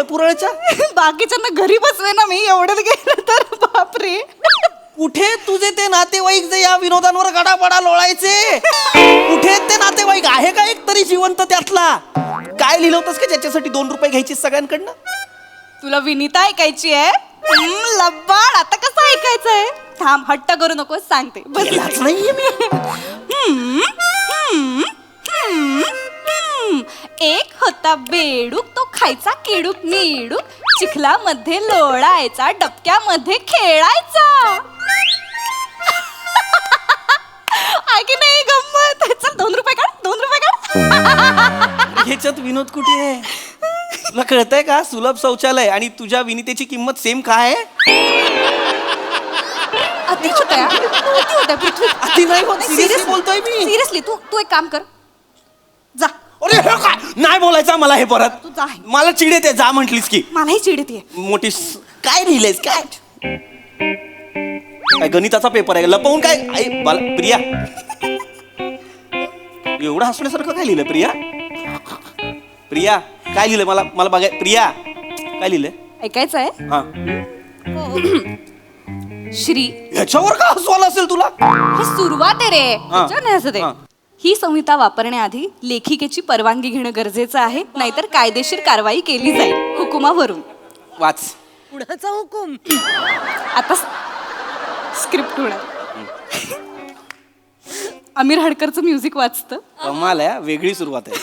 पुरळच्या बाकीच्यांना घरी बसवे ना मी, एवढंच गेलं तर बापरे. कुठे तुझे ते नातेवाईक जे या विनोदांवर गडाबडा लोळायचे? कुठे ते नातेवाईक? आहे का एक तरी जिवंत त्यातला? काय लिहिलं होतंस का ज्याच्यासाठी 2 रुपये घ्यायची सगळ्यांकडनं? तुला विनिता ऐकायची आहे? लब्बाड, आता कसं ऐकायचंय? थांब हट्ट करू नकोस सांगते बस केलाच नाहीये मी. एक होता बेडूक तो खायचा केडूक मिडूक चिखलामध्ये लोळायचा डबक्यामध्ये खेळायचा आहे की नाही गंमत चल 2 रुपये काढ 2 रुपये काढ ह्याच्यात विनोद कुठे आहे? तुला कळतंय का सुलभ शौचालय आणि तुझ्या विनितेची किंमत सेम काय आहे? अति होतंय अति होतंय पृथ्वी अति नाही होत, seriously बोलतोय मी. सिरियसली तू एक काम कर जा अरे हे काय नाही बोलायचं मला हे परत. तू जा. मला चिड येते जा म्हंटलीस की. मलाही चिड येते मोठी काय लिहिलंयस काय काय गणिताचा पेपर आहे लपवून काय प्रिया एवढं हसण्यासारखं काय लिहिलंय प्रिया? प्रिया काय लिहिलंय मला मला बघाय प्रिया काय लिहिलंय? ऐकायचं आहे हा श्री ह्याच्यावर का हसवायला असेल तुला? ही सुरुवात आहे रे हा. ह्याच्यावर नाही हसत आहे. हा. ही संहिता वापरण्याआधी लेखिकेची परवानगी घेणं गरजेचं आहे नाहीतर कायदेशीर कारवाई केली जाईल हुकुमावरून. वाच. कुणाचा हुकूम? आता स्क्रिप्ट होणार आमिर हडकरचं म्युझिक वाचतं कमाल आहे वेगळी सुरुवात आहे.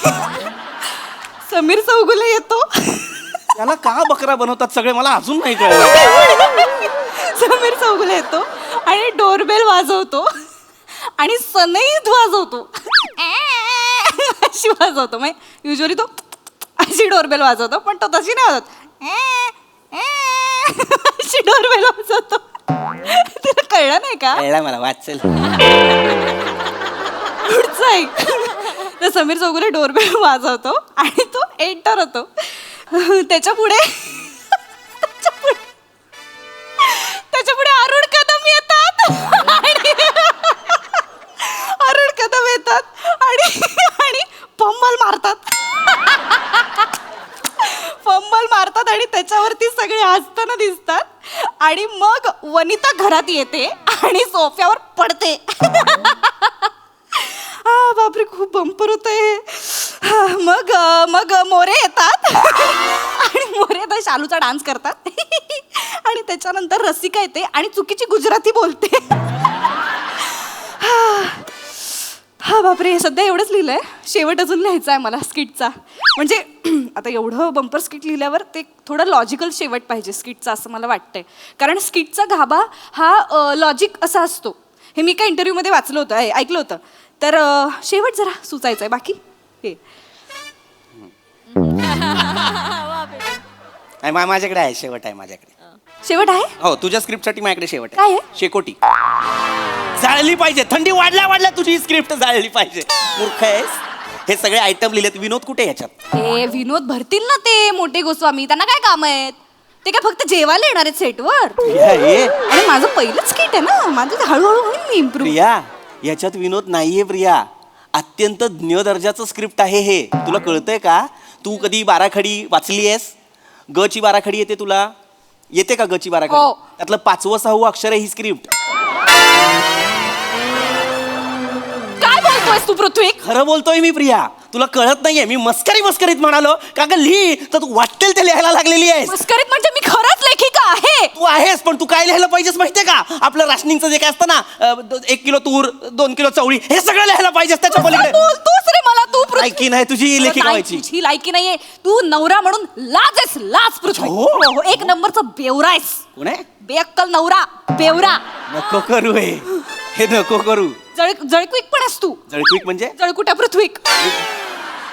समीर चौगुले येतो त्याला का बकरा बनवतात सगळे मला अजून नाही कळलं. समीर चौगुले येतो आणि डोरबेल वाजवतो आणि सनईत वाजवतो अशी वाजवतो म्हणजे युजली तो अशी डोरबेल वाजवतो पण तो तशी नाही वाजवत अशी डोरबेल वाजवतो. तुला कळलं नाही का? कळलं मला वाचेल. पुढचं ऐक तर समीर चौगुले डोरबेल वाजवतो आणि तो एंटर होतो त्याच्या पुढे अरुण कदम येतात अरुण कदम येतात आणि फंबल मारतात आणि त्याच्यावरती सगळे हसताना दिसतात आणि मग वनिता घरात येते आणि सोफ्यावर पडते. बापरे खूप बंपर होत आहे. मग मोरे येतात आणि मोरे येतात शालूचा डान्स करतात आणि त्याच्यानंतर रसिका येते आणि चुकीची गुजराती बोलते. हा बापरे सध्या एवढंच लिहिलंय शेवट अजून लिहायचा आहे मला स्किटचा. म्हणजे आता एवढं बंपर स्किट लिहिल्यावर ते थोडं लॉजिकल शेवट पाहिजे स्किटचा असं मला वाटतंय कारण स्किटचा गाभा हा लॉजिक असा असतो. हे मी काय इंटरव्ह्यूमध्ये वाचलं होतं ऐकलं होतं तर शेवट जरा सुचायचं आहे बाकी हे माझ्याकडे आहे शेवट आहे माझ्याकडे. शेवट आहे हो तुझ्या स्क्रिप्टसाठी माझ्याकडे शेवट काय आहे? शेकोटी जाळली पाहिजे. थंडी वाढल्या तुझी स्क्रिप्ट जाळली पाहिजे. मूर्ख आहेस. हे सगळे आयटम लिहिलेत. विनोद कुठे याच्यात? हे विनोद भरतील ना ते मोठे गोस्वामी त्यांना काय काम आहेत ते काय फक्त जेवायला येणार आहेत सेटवर. आणि माझं पहिलंच स्किट आहे ना माझं हळूहळू होईल मी इम्प्रूव्ह. प्रिया याच्यात विनोद नाहीये प्रिया. अत्यंत ज्ञ दर्जाचं स्क्रिप्ट आहे हे. तुला कळतंय का? तू कधी बाराखडी वाचली आहेस? ग ची बाराखडी येते तुला? येते का ग ची बाराखडी? हो. त्यातलं 5वं 6वं अक्षर आहे ही स्क्रिप्ट. काय बोलतोयस तू पृथ्वी? खरं बोलतोय मी प्रिया. तुला कळत नाहीये. मी मस्करीत म्हणालो का ग लिही तर तू वाटेल ते लिहायला लागलेली आहेस. मस्करीत म्हणजे मी खरंच लेखिका आहे. तू आहेस पण तू काय लिहायला पाहिजेस माहितीये का? आपलं राशनिंगचं जे काय असतं ना 1 किलो तूर 2 किलो चवळी हे सगळं लिहायला पाहिजेस त्याच्या पलीकडे. बोलतोस रे मला तू पृथ्वी? लायकी नाही तुझी लेखिका नाही, व्हायची. तुझी लायकी नाहीये. तू नवरा म्हणून लाज आहेस लाज पृथ्वी. हो. हो, एक नंबरचा बेवरा आहेस. कोण आहे? बेअक्कल नवरा बेवरा. नको करू हे नको करू. जळक्विक पण आहेस तू. जळक्विक म्हणजे? जळकुट्या पृथ्वी.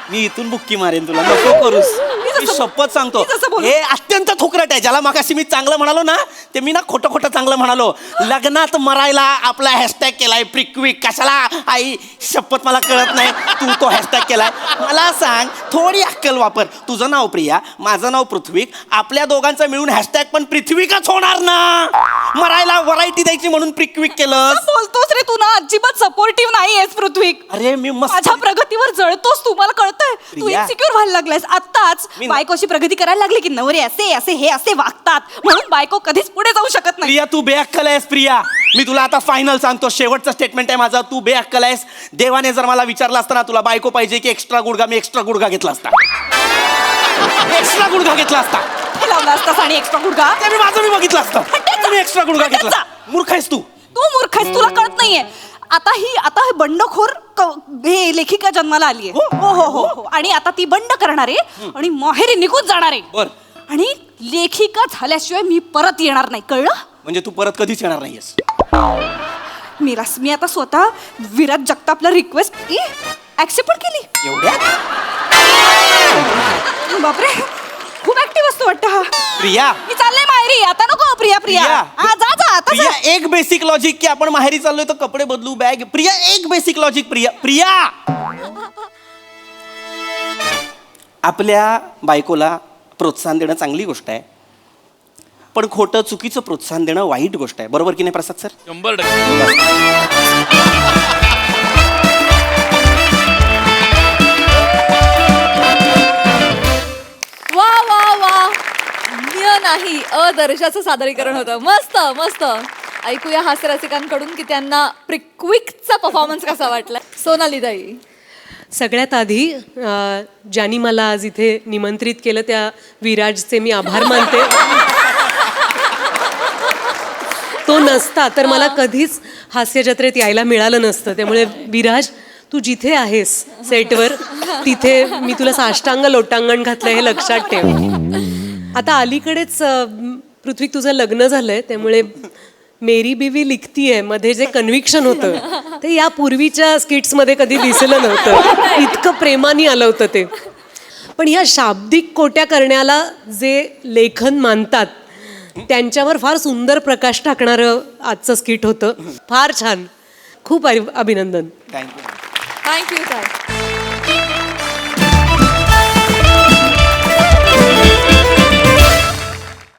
मी इथून बुक्की मारेन तुला. नको करूस. मी शपथ सांगतो मी जसं बोलू. हे अत्यंत थोकरट आहे. ज्याला मागाशी मी चांगलं म्हणालो ना ते मी ना खोटं चांगलं म्हणालो. लग्नात मरायला आपला हॅशटॅग केलाय प्रिक्विक. कशाला आई शपथ मला कळत नाही. तू तो हॅशटॅग केलाय. मला सांग थोडी अक्कल वापर. तुझं नाव प्रिया माझं नाव पृथ्वीक. आपल्या दोघांचं मिळून हॅशटॅग पण पृथ्वीकच होणार ना. मरायला व्हरायटी द्यायची म्हणून प्रिक्विक केलं. बोलतोस रे तू ना अजिबात सपोर्टिव्ह नाही आहेस पृथ्वी. अरे मी मस्त माझ्या प्रगतीवर जळतोस तू मला कळतंय. तू प्रिया. इन्सिक्युअर व्हायला लागलायस आत्ताच. बायकोची प्रगती करायला लागली की नवरे असे हे वागतात म्हणून बायको कधीच पुढे जाऊ शकत नाही. प्रिया तू बेअक्कल आहेस प्रिया. मी तुला आता फायनल सांगतो. शेवटचं स्टेटमेंट आहे माझं. तू बेअक्कल आहेस. देवाने जर मला विचारलं असतं ना तुला बायको पाहिजे की एक्स्ट्रा गुडघा मी एक्स्ट्रा गुडघा घेतला असता. एक्स्ट्रा गुडघा घेतला असता. हे लावला असतास आणि एक्स्ट्रा गुडघा ते मी माझं मी बघितलं असतं. मी एक्स्ट्रा गुडघा घेतला. मूर्ख आहेस तू. तू मूर्ख आहेस, तुला कळत नाहीये. आता हे बंडखोर हे लेखिका जन्माला आली आहे. हो. आणि आता ती बंड करणार आहे आणि माहेरी निघून जाणार आहे. बर. आणि लेखिका झाल्याशिवाय मी परत येणार नाही, कळलं? म्हणजे तू परत कधीच येणार नाहीयेस. मी आता स्वतः विराज जगतापला रिक्वेस्ट ऍक्सेप्ट पण केली. एवढ्या बापरे, खूप ऍक्टिव्ह असतो वाटतं हा. प्रिया, मी चालले माहेरी. आता नको प्रिया. हा, जा आता प्रिया, एक बेसिक लॉजिक की आपण माहेरी चाललोय तर कपडे बदलू, बॅग. प्रिया, एक बेसिक लॉजिक. प्रिया आपल्या बायकोला प्रोत्साहन देणं चांगली गोष्ट आहे, पण खोटं चुकीचं प्रोत्साहन देणं वाईट गोष्ट आहे. बरोबर की नाही प्रसाद सर? 100%. वा नाही दर्जाचं सादरीकरण होतं. मस्त. ऐकूया हास्यरसिकांकडून की त्यांना क्विकचा परफॉर्मन्स कसा वाटला. सोनाली ताई. सगळ्यात आधी ज्यांनी मला आज इथे निमंत्रित केलं त्या विराजचे मी आभार मानते. तो नसता तर मला कधीच हास्य जत्रेत यायला मिळालं नसतं. त्यामुळे विराज, तू जिथे आहेस सेटवर तिथे मी तुला साष्टांग लोटांगण घातलं हे लक्षात ठेव. आता अलीकडेच पृथ्वी तुझं लग्न झालंय, त्यामुळे मेरी बीवी लिखतीये मध्ये जे कन्व्हिक्शन होतं ते या पूर्वीच्या स्किट्समध्ये कधी दिसलं नव्हतं. इतकं प्रेमाने आलं होतं ते. पण ह्या शाब्दिक कोट्या करण्याला जे लेखन मानतात त्यांच्यावर फार सुंदर प्रकाश टाकणारं आजचं स्किट होतं. फार छान. खूप अभिनंदन. थँक्यू. थँक्यू.